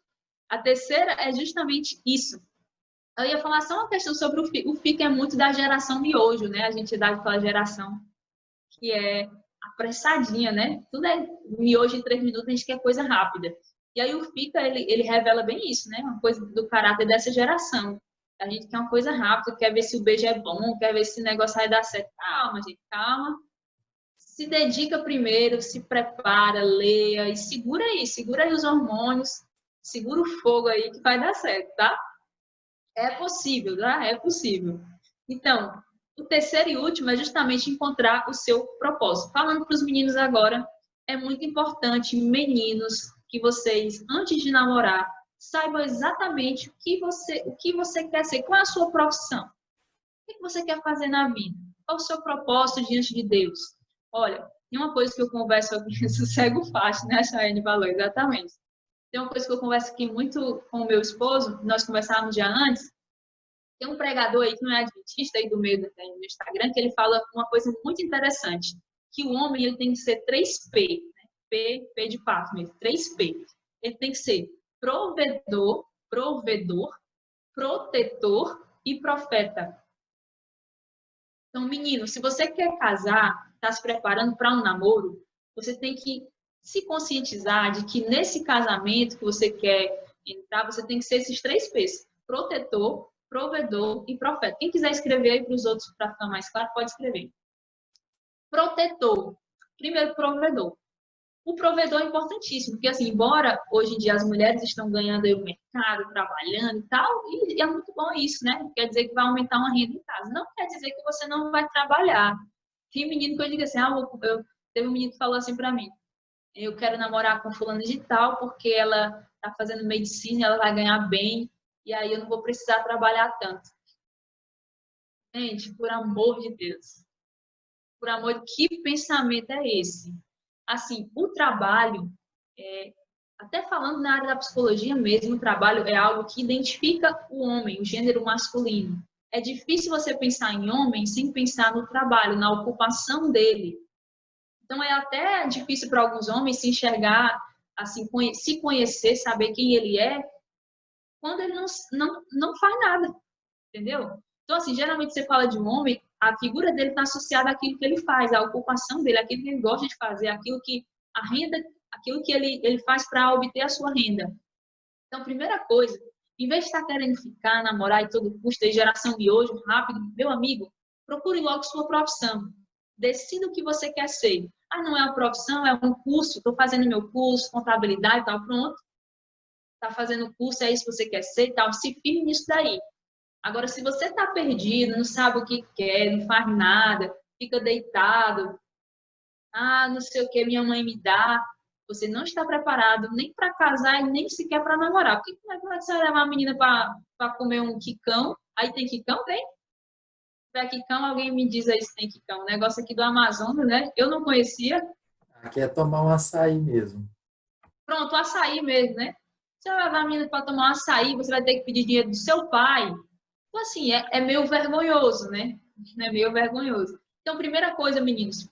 a terceira é justamente isso. Eu ia falar só uma questão sobre o FIC. O FIC é muito da geração miojo, né? A gente dá aquela geração que é apressadinha, né? Tudo é miojo em 3 minutos, a gente quer coisa rápida. E aí o FICA, ele revela bem isso, né? Uma coisa do caráter dessa geração. A gente quer uma coisa rápida, quer ver se o beijo é bom, quer ver se o negócio vai dar certo. Calma, gente, calma. Se dedica primeiro, se prepara, leia e segura aí os hormônios, segura o fogo aí que vai dar certo, tá? É possível, tá? É possível. Então, o terceiro e último é justamente encontrar o seu propósito. Falando para os meninos agora, é muito importante, meninos, que vocês, antes de namorar, saibam exatamente o que você quer ser, qual é a sua profissão, o que você quer fazer na vida, qual é o seu propósito diante de Deus. Olha, tem uma coisa que eu converso aqui, sossego fácil, né, a Chayane falou, exatamente. Tem uma coisa que eu converso aqui muito com o meu esposo, nós conversávamos já antes. Tem um pregador aí que não é adventista aí do meio do Instagram, que ele fala uma coisa muito interessante, que o homem ele tem que ser 3P, né? P de pato mesmo, 3P. Ele tem que ser provedor, protetor e profeta. Então, menino, se você quer casar, está se preparando para um namoro, você tem que se conscientizar de que nesse casamento que você quer entrar, você tem que ser esses 3Ps, protetor, provedor e profeta. Quem quiser escrever aí para os outros, para ficar mais claro, pode escrever. Protetor. Primeiro, provedor. O provedor é importantíssimo, porque assim, embora hoje em dia as mulheres estão ganhando aí o mercado, trabalhando e tal, e é muito bom isso, né? Quer dizer que vai aumentar uma renda em casa. Não quer dizer que você não vai trabalhar. Tem menino que eu digo assim, teve um menino que falou assim para mim, eu quero namorar com fulano de tal, porque ela está fazendo medicina, ela vai ganhar bem, e aí eu não vou precisar trabalhar tanto. Gente, por amor de Deus. Por amor, que pensamento é esse? Assim, o trabalho, até falando na área da psicologia mesmo, o trabalho é algo que identifica o homem, o gênero masculino. É difícil você pensar em homem sem pensar no trabalho, na ocupação dele. Então, é até difícil para alguns homens se enxergar, assim, se conhecer, saber quem ele é, quando ele não faz nada, entendeu? Então, assim, geralmente você fala de um homem, a figura dele está associada àquilo que ele faz, à ocupação dele, àquilo que ele gosta de fazer, àquilo que a aquilo que ele faz para obter a sua renda. Então, primeira coisa, em vez de estar querendo ficar, namorar e todo custo, geração de hoje, rápido, meu amigo, procure logo sua profissão. Decida o que você quer ser. Ah, não é uma profissão, é um curso, estou fazendo meu curso, contabilidade e tal, pronto. Está fazendo curso, é isso que você quer ser e tal, se firme nisso daí. Agora, se você está perdido, não sabe o que quer, não faz nada, fica deitado, ah, não sei o que minha mãe me dá, você não está preparado nem para casar e nem sequer para namorar. Porque como é que você vai levar uma menina para comer um quicão? Aí tem quicão? Tem? Se tiver quicão, alguém me diz aí se tem quicão. O negócio aqui do Amazonas, né? Eu não conhecia. Aqui é tomar um açaí mesmo. Pronto, o açaí mesmo, né? Você vai levar a menina para tomar um açaí, você vai ter que pedir dinheiro do seu pai. Então, assim, é meio vergonhoso, né? É meio vergonhoso. Então, primeira coisa, meninos,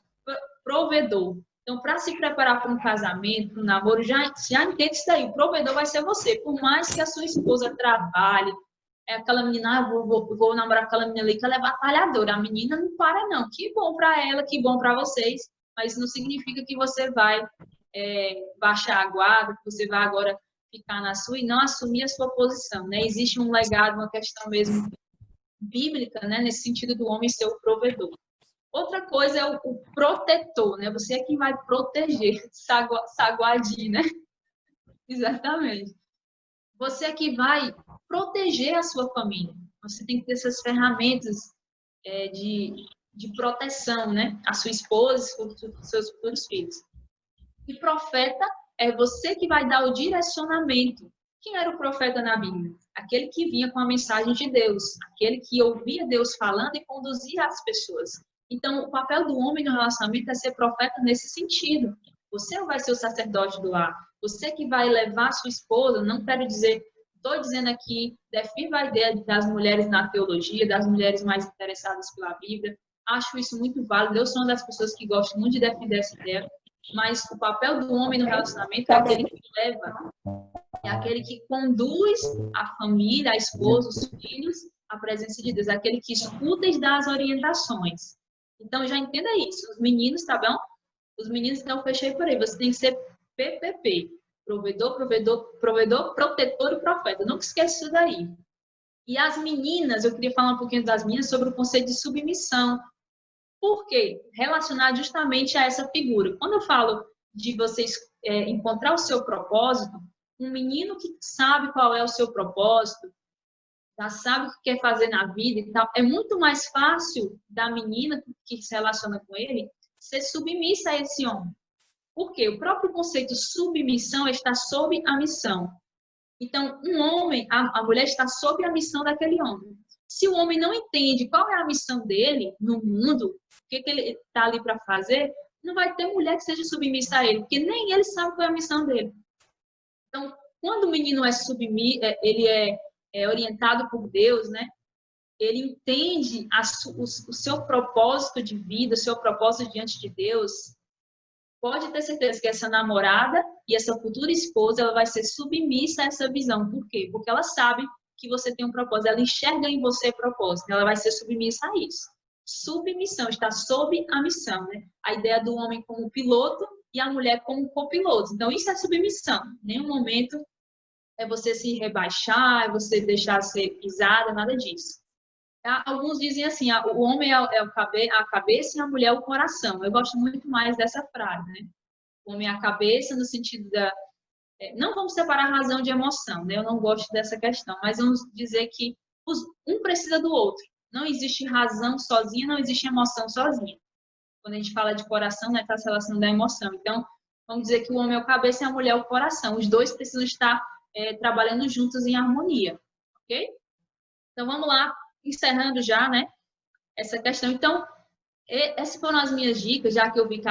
provedor. Então, para se preparar para um casamento, para um namoro, já entende isso daí. O provedor vai ser você. Por mais que a sua esposa trabalhe, é aquela menina, vou namorar aquela menina ali que ela é batalhadora. A menina não para, não. Que bom para ela, que bom para vocês. Mas não significa que você vai baixar a guarda, que você vai agora ficar na sua e não assumir a sua posição, né? Existe um legado, uma questão mesmo bíblica, né? Nesse sentido do homem ser o provedor. Outra coisa é o protetor, né? Você é quem vai proteger, saguadir, né? Exatamente. Você é que vai proteger a sua família. Você tem que ter essas ferramentas de proteção, né? A sua esposa, os seus futuros filhos. E profeta é você que vai dar o direcionamento. Quem era o profeta na Bíblia? Aquele que vinha com a mensagem de Deus, aquele que ouvia Deus falando e conduzia as pessoas. Então, o papel do homem no relacionamento é ser profeta nesse sentido. Você vai ser o sacerdote do lar. Você que vai levar a sua esposa, não quero dizer, estou dizendo aqui, defenda a ideia das mulheres na teologia, das mulheres mais interessadas pela Bíblia. Acho isso muito válido. Eu sou uma das pessoas que gosto muito de defender essa ideia. Mas o papel do homem no relacionamento é aquele que leva, é aquele que conduz a família, a esposa, os filhos, à presença de Deus, é aquele que escuta e dá as orientações. Então, já entenda isso. Os meninos, tá bom? Os meninos, então, eu fechei por aí. Você tem que ser PPP. Provedor, protetor e profeta. Não esquece isso daí. E as meninas, eu queria falar um pouquinho das meninas sobre o conceito de submissão. Por quê? Relacionado justamente a essa figura. Quando eu falo de vocês encontrar o seu propósito, um menino que sabe qual é o seu propósito, já sabe o que quer fazer na vida e tal, é muito mais fácil da menina que se relaciona com ele ser submissa a esse homem. Por quê? O próprio conceito submissão está sob a missão. Então, um homem, a mulher está sob a missão daquele homem. Se o homem não entende qual é a missão dele no mundo, o que ele está ali para fazer, não vai ter mulher que seja submissa a ele, porque nem ele sabe qual é a missão dele. Então, quando o menino é submisso, ele é orientado por Deus, né? Ele entende o seu propósito de vida, o seu propósito diante de Deus. Pode ter certeza que essa namorada e essa futura esposa, ela vai ser submissa a essa visão. Por quê? Porque ela sabe que você tem um propósito, ela enxerga em você propósito, ela vai ser submissa a isso. Submissão, está sob a missão, né? A ideia do homem como piloto e a mulher como copiloto. Então, isso é submissão. Em nenhum momento é você se rebaixar, é você deixar ser pisada, nada disso. Alguns dizem assim, o homem é a cabeça e a mulher é o coração. Eu gosto muito mais dessa frase, né? O homem é a cabeça no sentido da... Não vamos separar razão de emoção, né? Eu não gosto dessa questão, mas vamos dizer que um precisa do outro. Não existe razão sozinha, não existe emoção sozinha. Quando a gente fala de coração, né, está se relacionando da emoção. Então, vamos dizer que o homem é o cabeça e a mulher é o coração. Os dois precisam estar trabalhando juntos em harmonia, ok? Então, vamos lá, encerrando já, né, essa questão. Então, essas foram as minhas dicas, já que eu vi que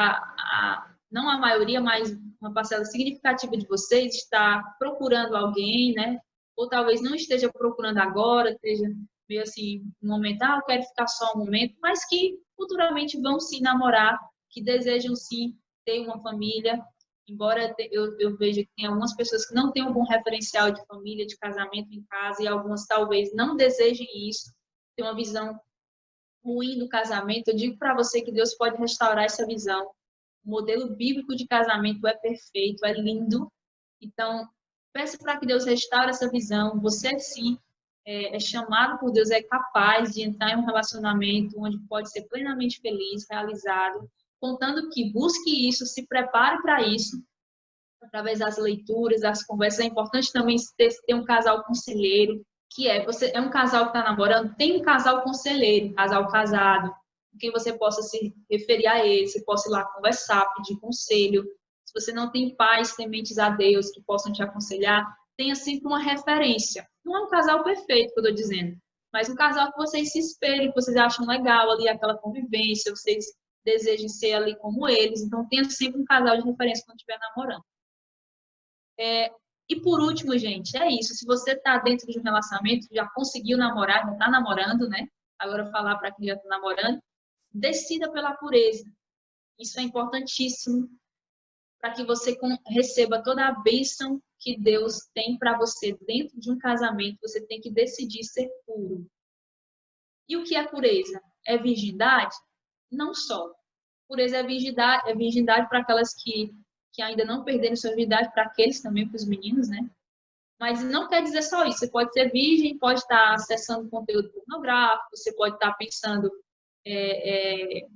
não a maioria, mas uma parcela significativa de vocês está procurando alguém, né? Ou talvez não esteja procurando agora, esteja meio assim, um momento, eu quero ficar só um momento, mas que futuramente vão se namorar, que desejam sim ter uma família, embora eu veja que tem algumas pessoas que não têm um bom referencial de família, de casamento em casa, e algumas talvez não desejem isso, tem uma visão ruim do casamento. Eu digo para você que Deus pode restaurar essa visão. O modelo bíblico de casamento é perfeito, é lindo. Então, peça para que Deus restaure essa visão. Você, sim, é chamado por Deus, é capaz de entrar em um relacionamento onde pode ser plenamente feliz, realizado, contando que busque isso, se prepare para isso, através das leituras, das conversas. É importante também ter um casal conselheiro, você é um casal que está namorando, tem um casal conselheiro, um casal casado, com quem você possa se referir a ele, você possa ir lá conversar, pedir conselho. Se você não tem pais tementes a Deus que possam te aconselhar, tenha sempre uma referência. Não é um casal perfeito, que eu estou dizendo, mas um casal que vocês se espelhem, que vocês acham legal ali, aquela convivência, vocês desejem ser ali como eles. Então, tenha sempre um casal de referência quando estiver namorando. E por último, gente, é isso. Se você está dentro de um relacionamento, já conseguiu namorar, já está namorando, né? Agora falar para quem já está namorando, decida pela pureza. Isso é importantíssimo para que você receba toda a bênção que Deus tem para você dentro de um casamento. Você tem que decidir ser puro. E o que é pureza? É virgindade? Não só. Pureza é virgindade para aquelas que ainda não perderam sua virgindade, para aqueles também, para os meninos, né? Mas não quer dizer só isso. Você pode ser virgem, pode estar acessando conteúdo pornográfico, você pode estar pensando em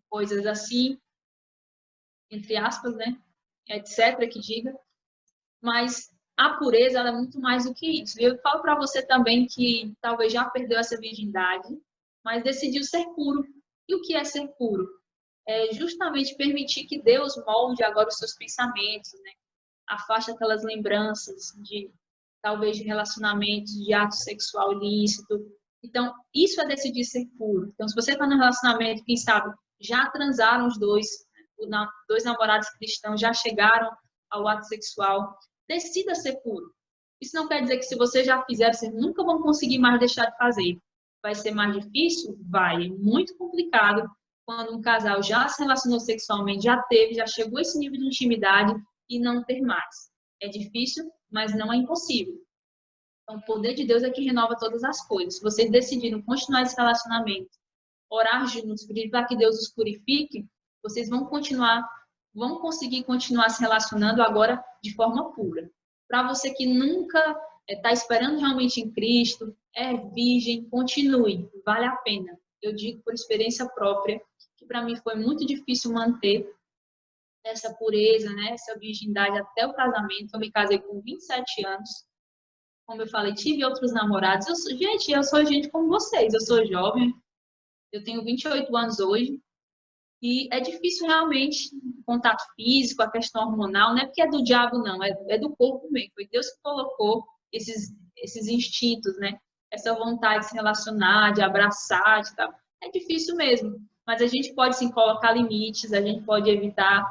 coisas assim, entre aspas, né? Etc., que diga. Mas a pureza, ela é muito mais do que isso. E eu falo para você também que talvez já perdeu essa virgindade, mas decidiu ser puro. E o que é ser puro? É justamente permitir que Deus molde agora os seus pensamentos, né? Afaste aquelas lembranças talvez de relacionamentos, de ato sexual ilícito. Então, isso é decidir ser puro. Então, se você está num relacionamento, quem sabe, já transaram os dois namorados cristãos, já chegaram ao ato sexual, decida ser puro. Isso não quer dizer que se você já fizer, vocês nunca vão conseguir mais deixar de fazer. Vai ser mais difícil? Vai. É muito complicado quando um casal já se relacionou sexualmente, já chegou a esse nível de intimidade e não ter mais. É difícil, mas não é impossível. Então, o poder de Deus é que renova todas as coisas. Se vocês decidirem continuar esse relacionamento, orar juntos, pedir para que Deus os purifique, vocês vão conseguir continuar se relacionando agora de forma pura. Para você que nunca está esperando realmente em Cristo, é virgem, continue, vale a pena. Eu digo por experiência própria, que para mim foi muito difícil manter essa pureza, né, essa virgindade até o casamento. Eu me casei com 27 anos. Como eu falei, tive outros namorados. Eu sou gente como vocês. Eu sou jovem. Eu tenho 28 anos hoje. E é difícil realmente o contato físico, a questão hormonal. Não é porque é do diabo, não. É do corpo mesmo. Foi Deus que colocou esses instintos, né? Essa vontade de se relacionar, de abraçar, de tal. É difícil mesmo. Mas a gente pode, sim, colocar limites. A gente pode evitar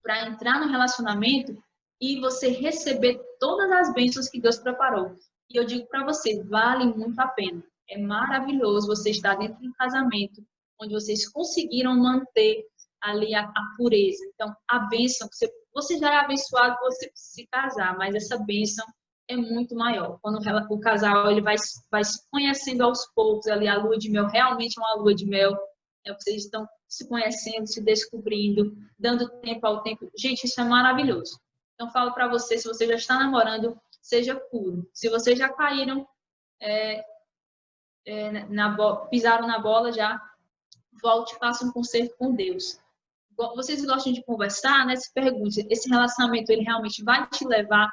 para entrar no relacionamento e você receber todas as bênçãos que Deus preparou. E eu digo para você, vale muito a pena. É maravilhoso você estar dentro de um casamento onde vocês conseguiram manter ali a pureza. Então, a bênção, você já é abençoado por você se casar, mas essa bênção é muito maior. Quando o casal ele vai se conhecendo aos poucos, ali a lua de mel realmente é uma lua de mel, vocês estão se conhecendo, se descobrindo, dando tempo ao tempo. Gente, isso é maravilhoso. Então, falo para você, se você já está namorando, seja puro. Se vocês já caíram, pisaram na bola, já volte e faça um concerto com Deus. Vocês gostam de conversar, né? Se pergunte, esse relacionamento, ele realmente vai te levar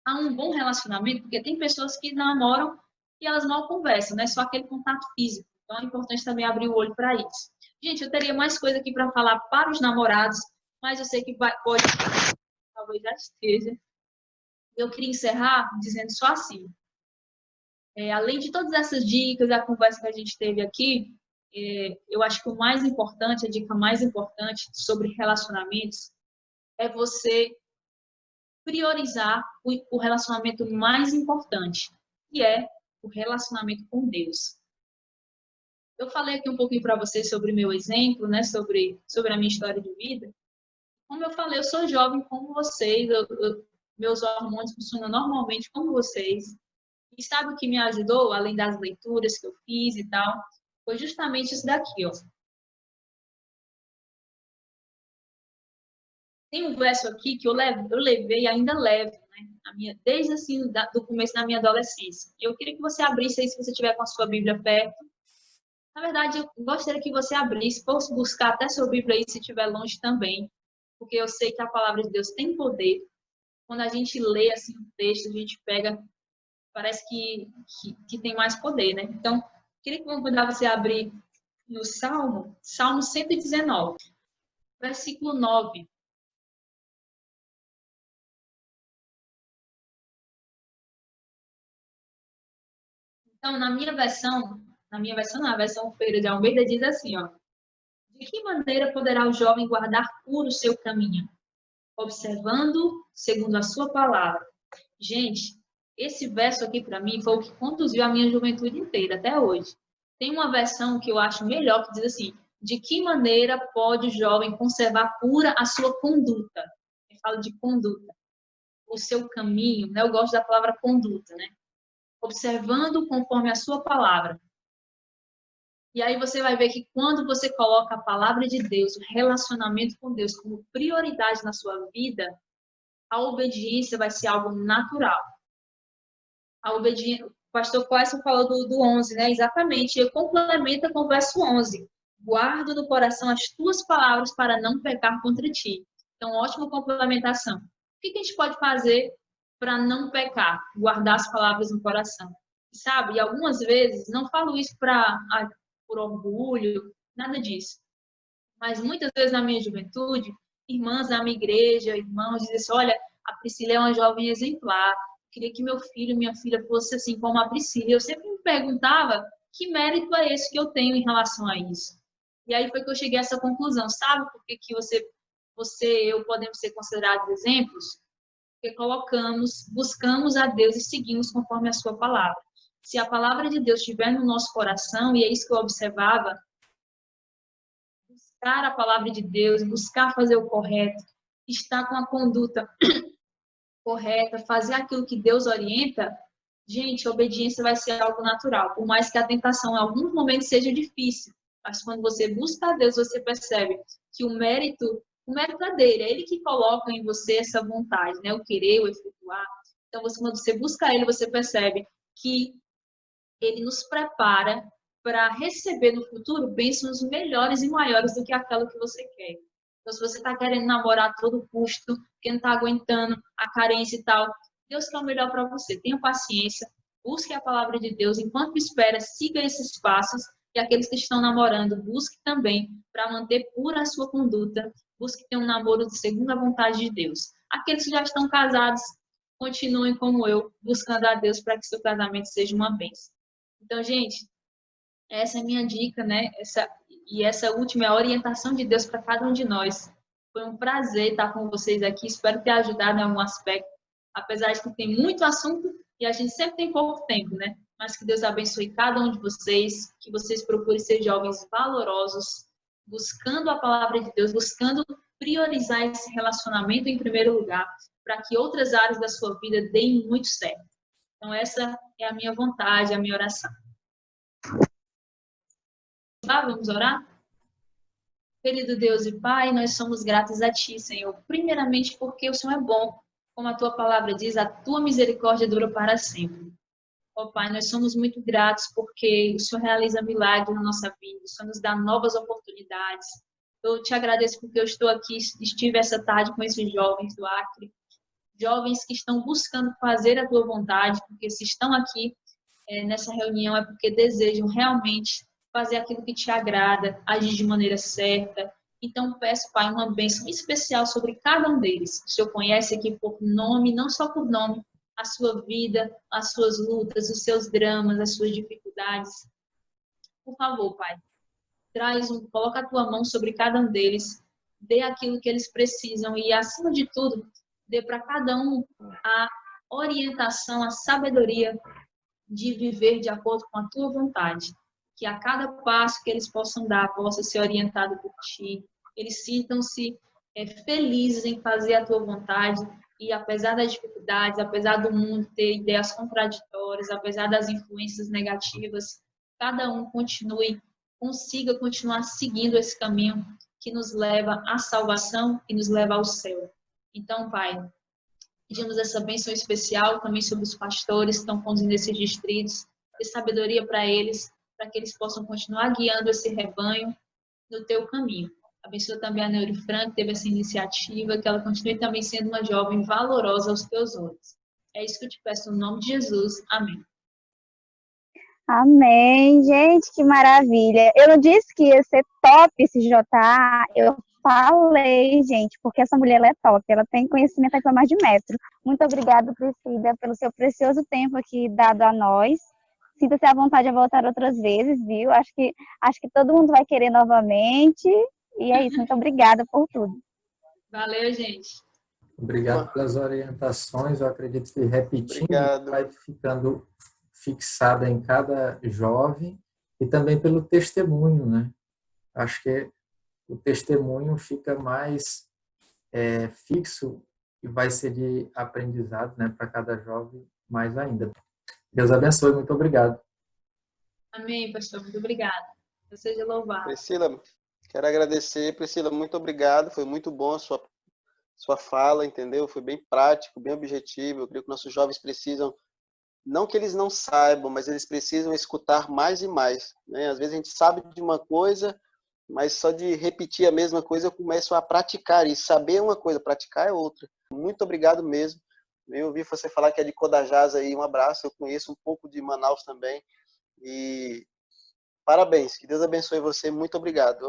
a um bom relacionamento? Porque tem pessoas que namoram e elas mal conversam, né? Só aquele contato físico. Então, é importante também abrir o olho para isso. Gente, eu teria mais coisa aqui para falar para os namorados, mas eu sei que pode, talvez já esteja. Eu queria encerrar dizendo só assim. Além de todas essas dicas, a conversa que a gente teve aqui, eu acho que o mais importante, a dica mais importante sobre relacionamentos é você priorizar o relacionamento mais importante, que é o relacionamento com Deus. Eu falei aqui um pouquinho para vocês sobre o meu exemplo, né, sobre a minha história de vida. Como eu falei, eu sou jovem como vocês, meus hormônios funcionam normalmente como vocês. E sabe o que me ajudou, além das leituras que eu fiz e tal? Foi justamente isso daqui, ó. Tem um verso aqui que eu levei e ainda levo, né? Desde assim, do começo da minha adolescência. Eu queria que você abrisse aí, se você tiver com a sua Bíblia perto. Na verdade, eu gostaria que você abrisse, fosse buscar até sua Bíblia aí, se estiver longe também, porque eu sei que a palavra de Deus tem poder. Quando a gente lê assim o texto, a gente pega, parece que tem mais poder, né? Então, queria que eu convidar você a abrir no Salmo 119, versículo 9. Então, na versão Feira de Almeida, diz assim, ó: de que maneira poderá o jovem guardar puro o seu caminho? Observando segundo a sua palavra. Gente, esse verso aqui para mim foi o que conduziu a minha juventude inteira até hoje. Tem uma versão que eu acho melhor que diz assim: de que maneira pode o jovem conservar pura a sua conduta? Eu falo de conduta, o seu caminho, né? Eu gosto da palavra conduta, né? Observando conforme a sua palavra. E aí você vai ver que quando você coloca a palavra de Deus, o relacionamento com Deus como prioridade na sua vida, a obediência vai ser algo natural. A obediência, o pastor Cláudio falou do 11, né? Exatamente. E complementa com o verso 11. Guardo no coração as tuas palavras para não pecar contra ti. Então, ótima complementação. O que a gente pode fazer para não pecar? Guardar as palavras no coração. Sabe? E algumas vezes, não falo isso por orgulho, nada disso. Mas muitas vezes na minha juventude, irmãs da minha igreja, irmãos dizem assim: olha, a Priscila é uma jovem exemplar. Queria que meu filho, minha filha fosse assim como a Priscila. Eu sempre me perguntava que mérito é esse que eu tenho em relação a isso. E aí foi que eu cheguei a essa conclusão. Sabe por que você e eu podemos ser considerados exemplos? Porque buscamos a Deus e seguimos conforme a sua palavra. Se a palavra de Deus estiver no nosso coração, e é isso que eu observava, buscar a palavra de Deus, buscar fazer o correto, estar com a conduta correta, fazer aquilo que Deus orienta, gente, a obediência vai ser algo natural. Por mais que a tentação em alguns momentos seja difícil, mas quando você busca a Deus, você percebe que o mérito é dele, é ele que coloca em você essa vontade, né? O querer, o efetuar. Então, quando você busca ele, você percebe que ele nos prepara para receber no futuro bênçãos melhores e maiores do que aquela que você quer. Então, se você está querendo namorar a todo custo, porque não está aguentando a carência e tal, Deus quer o melhor para você. Tenha paciência, busque a palavra de Deus. Enquanto espera, siga esses passos. E aqueles que estão namorando, busque também para manter pura a sua conduta. Busque ter um namoro segundo a vontade de Deus. Aqueles que já estão casados, continuem como eu, buscando a Deus para que seu casamento seja uma bênção. Então, gente, essa é a minha dica, né? Essa última é a orientação de Deus para cada um de nós. Foi um prazer estar com vocês aqui. Espero ter ajudado em algum aspecto. Apesar de que tem muito assunto e a gente sempre tem pouco tempo, né? Mas que Deus abençoe cada um de vocês, que vocês procurem ser jovens valorosos, buscando a palavra de Deus, buscando priorizar esse relacionamento em primeiro lugar, para que outras áreas da sua vida deem muito certo. Então, essa é a minha vontade, a minha oração. Vamos orar? Querido Deus e Pai, nós somos gratos a Ti, Senhor. Primeiramente porque o Senhor é bom. Como a Tua palavra diz, a Tua misericórdia dura para sempre. Ó Pai, nós somos muito gratos porque o Senhor realiza milagres na nossa vida. O Senhor nos dá novas oportunidades. Eu te agradeço porque eu estou aqui, estive essa tarde com esses jovens do Acre. Jovens que estão buscando fazer a Tua vontade, porque se estão aqui nessa reunião é porque desejam realmente fazer aquilo que te agrada, agir de maneira certa. Então, peço, Pai, uma bênção especial sobre cada um deles. O Senhor conhece aqui por nome, não só por nome, a sua vida, as suas lutas, os seus dramas, as suas dificuldades. Por favor, Pai, coloca a tua mão sobre cada um deles, dê aquilo que eles precisam e, acima de tudo, dê para cada um a orientação, a sabedoria de viver de acordo com a tua vontade. Que a cada passo que eles possam dar, possa ser orientado por ti. Eles sintam-se felizes em fazer a tua vontade e, apesar das dificuldades, apesar do mundo ter ideias contraditórias, apesar das influências negativas, cada um consiga continuar seguindo esse caminho que nos leva à salvação e nos leva ao céu. Então, Pai, pedimos essa bênção especial também sobre os pastores que estão conduzindo esses distritos, dê sabedoria para eles, para que eles possam continuar guiando esse rebanho no teu caminho. Abençoa também a Neuri Frank, que teve essa iniciativa, que ela continue também sendo uma jovem valorosa aos teus olhos. É isso que eu te peço no nome de Jesus. Amém. Amém. Gente, que maravilha. Eu não disse que ia ser top esse JA, eu falei, gente, porque essa mulher ela é top, ela tem conhecimento aqui para mais de metro. Muito obrigada, Priscila, pelo seu precioso tempo aqui dado a nós. Sinta-se à vontade de voltar outras vezes, viu? Acho que todo mundo vai querer novamente. E é isso, muito obrigada por tudo. Valeu, gente. Obrigado pelas orientações. Eu acredito que repetindo Obrigado. vai ficando fixada em cada jovem e também pelo testemunho, né? Acho que o testemunho fica mais fixo e vai ser de aprendizado, né, para cada jovem mais ainda. Deus abençoe, muito obrigado. Amém, pastor. Muito obrigada. Deus seja louvado. Priscila, quero agradecer. Priscila, muito obrigado. Foi muito bom a sua fala, entendeu? Foi bem prático, bem objetivo. Eu creio que nossos jovens precisam, não que eles não saibam, mas eles precisam escutar mais e mais, né? Às vezes a gente sabe de uma coisa, mas só de repetir a mesma coisa eu começo a praticar. E saber é uma coisa, praticar é outra. Muito obrigado mesmo. Eu ouvi você falar que é de Codajás aí. Um abraço. Eu conheço um pouco de Manaus também. E parabéns. Que Deus abençoe você. Muito obrigado.